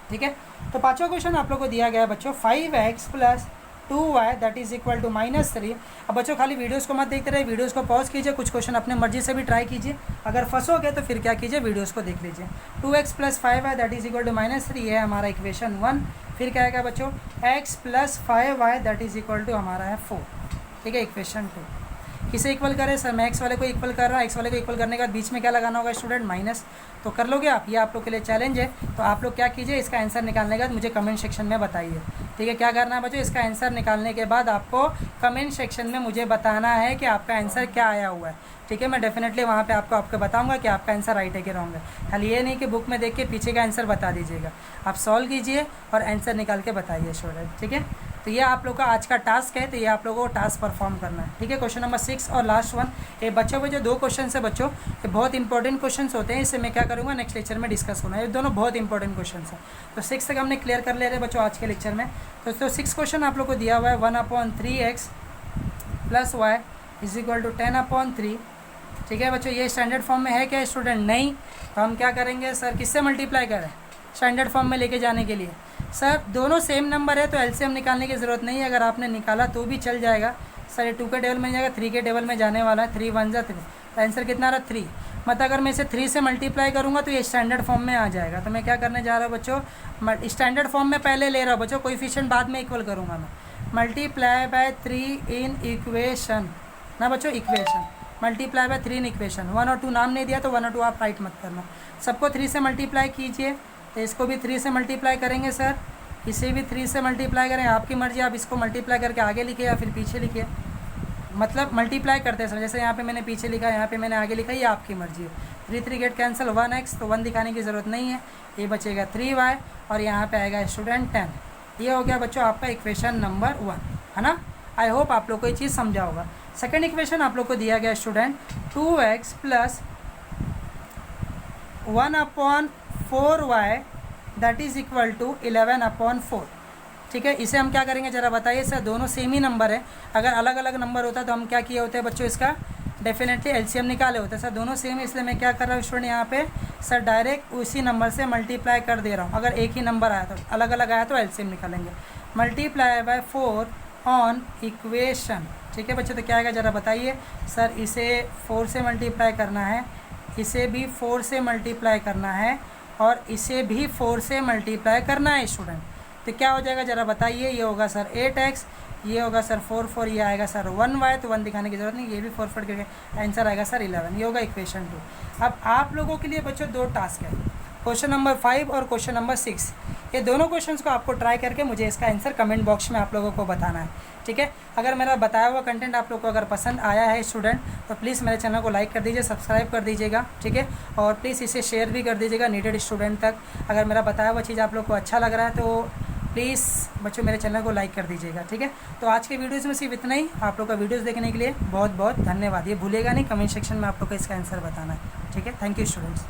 ठीक है। तो 5वां क्वेश्चन आप लोग को दिया गया है बच्चों 5x + 2y that is equal to -3। अब बच्चों खाली वीडियोस को मत देखते रहे, वीडियोस को पॉज कीजिए, कुछ क्वेश्चन अपने मर्जी से भी ट्राई कीजिए, अगर फंसोगे तो फिर क्या कीजिए वीडियोस को देख लीजिए। 2x + 5y that is equal to -3 है हमारा इक्वेशन 1। फिर क्या आएगा बच्चों, x + 5y that is equal to हमारा है 4, ठीक है इक्वेशन 2। किसे इक्वल करें सर, मैं एक्स वाले को इक्वल कर रहा हूँ, एक्स वाले को इक्वल करने के बाद बीच में क्या लगाना होगा स्टूडेंट, माइनस। तो कर लोगे आप, ये आप लोग के लिए चैलेंज है। तो आप लोग क्या कीजिए, इसका आंसर निकालने के बाद मुझे कमेंट सेक्शन में बताइए, ठीक है। क्या करना है बच्चों, इसका आंसर निकालने के बाद आपको कमेंट सेक्शन में मुझे बताना है कि आपका आंसर क्या आया हुआ है, ठीक है। मैं डेफिनेटली वहाँ पे आपको बताऊंगा कि आपका आंसर राइट है कि रॉन्ग है। खाली ये नहीं कि बुक में देख के पीछे का आंसर बता दीजिएगा, आप सॉल्व कीजिए और आंसर निकाल के बताइए स्टूडेंट, ठीक है। तो ये आप लोग का आज का टास्क है, तो ये आप लोगों को टास्क परफॉर्म करना है, ठीक है। क्वेश्चन नंबर 6 और लास्ट वन, ये बच्चों के जो 2 क्वेश्चन है बच्चों, ये बहुत इंपॉर्टेंट क्वेश्चन होते हैं, इससे मैं क्या करूँगा नेक्स्ट लेक्चर में डिस्कस होना है। ये दोनों बहुत इंपॉर्टेंट क्वेश्चन है। तो 6 तक हमने क्लियर कर ले रहे बच्चों आज के लेक्चर में। तो 6 क्वेश्चन आप लोग को दिया हुआ है 1/3x + y = 10/3, ठीक है बच्चों। ये स्टैंडर्ड फॉर्म में है क्या स्टूडेंट? नहीं। तो हम क्या करेंगे सर, किससे मल्टीप्लाई करें स्टैंडर्ड फॉर्म में लेके जाने के लिए? सर दोनों सेम नंबर है तो एलसीएम निकालने की ज़रूरत नहीं है, अगर आपने निकाला तो भी चल जाएगा। सर ये 2 के टेबल में जाएगा, 3 के टेबल में जाने वाला है, 3 × 1 = 3, तो आंसर कितना रहा 3। मतलब अगर मैं इसे 3 से मल्टीप्लाई करूँगा तो ये स्टैंडर्ड फॉर्म में आ जाएगा। तो मैं क्या करने जा रहा हूँ बच्चों, स्टैंडर्ड फॉर्म में पहले ले रहा हूँ बच्चों, कोएफिशिएंट बाद में इक्वल करूँगा मैं। मल्टीप्लाई बाय 3 इन इक्वेशन ना बच्चों, equation multiply by 3 in equation. 1 और 2 नाम नहीं दिया तो 1 और 2 आप राइट मत करना, सबको 3 से मल्टीप्लाई कीजिए। तो इसको भी 3 से मल्टीप्लाई करेंगे सर, इसे भी 3 से मल्टीप्लाई करें, आपकी मर्जी, आप इसको मल्टीप्लाई करके आगे लिखिए या फिर पीछे लिखिए, मतलब मल्टीप्लाई करते हैं सर। जैसे यहाँ पे मैंने पीछे लिखा, यहाँ पे मैंने आगे लिखा, ये आपकी मर्जी है। 3 3 गेट कैंसिल, 1x, तो 1 दिखाने की ज़रूरत नहीं है, ये बचेगा 3y और यहाँ पे आएगा स्टूडेंट 10। ये हो गया बच्चों आपका इक्वेशन नंबर 1, है ना। आई होप आप लोग को ये चीज़ समझा होगा। सेकेंड इक्वेशन आप लोग को दिया गया स्टूडेंट 2x + 1/4y = 11/4, ठीक है। इसे हम क्या करेंगे ज़रा बताइए सर, दोनों सेम ही नंबर है, अगर अलग अलग नंबर होता तो हम क्या किए होते हैं बच्चों, इसका डेफिनेटली एलसीएम निकाले होते हैं। सर दोनों सेम है इसलिए मैं क्या कर रहा हूँ स्टूडेंट, यहाँ पे सर डायरेक्ट उसी नंबर से मल्टीप्लाई कर दे रहा हूँ। अगर एक ही नंबर आया तो अलग अलग आया तो एलसीएम निकालेंगे। मल्टीप्लाई बाय 4 ऑन इक्वेशन, ठीक है बच्चों। तो क्या आएगा ज़रा बताइए सर, इसे 4 से मल्टीप्लाई करना है, इसे भी 4 से मल्टीप्लाई करना है और इसे भी 4 से मल्टीप्लाई करना है स्टूडेंट। तो क्या हो जाएगा ज़रा बताइए, ये होगा सर 8x, ये होगा सर 4 4, ये आएगा सर 1y, तो 1 दिखाने की जरूरत नहीं, ये भी 4 4 करके आंसर आएगा सर 11। ये होगा इक्वेशन 2। अब आप लोगों के लिए बच्चों 2 टास्क है, क्वेश्चन नंबर 5 और क्वेश्चन नंबर 6। ये दोनों क्वेश्चंस को आपको ट्राई करके मुझे इसका आंसर कमेंट बॉक्स में आप लोगों को बताना है, ठीक है। अगर मेरा बताया हुआ कंटेंट आप लोग को अगर पसंद आया है स्टूडेंट, तो प्लीज़ मेरे चैनल को लाइक कर दीजिए, सब्सक्राइब कर दीजिएगा, ठीक है। और प्लीज़ इसे शेयर भी कर दीजिएगा नीडेड स्टूडेंट तक। अगर मेरा बताया हुआ चीज़ आप लोग को अच्छा लग रहा है तो प्लीज़ बच्चों मेरे चैनल को लाइक कर दीजिएगा, ठीक है। तो आज के वीडियोज़ में सिर्फ इतना ही। आप लोग का वीडियोज़ देखने के लिए बहुत बहुत धन्यवाद। ये भूलेगा नहीं कमेंट सेक्शन में आप लोग को इसका आंसर बताना है, ठीक है। Thank you students.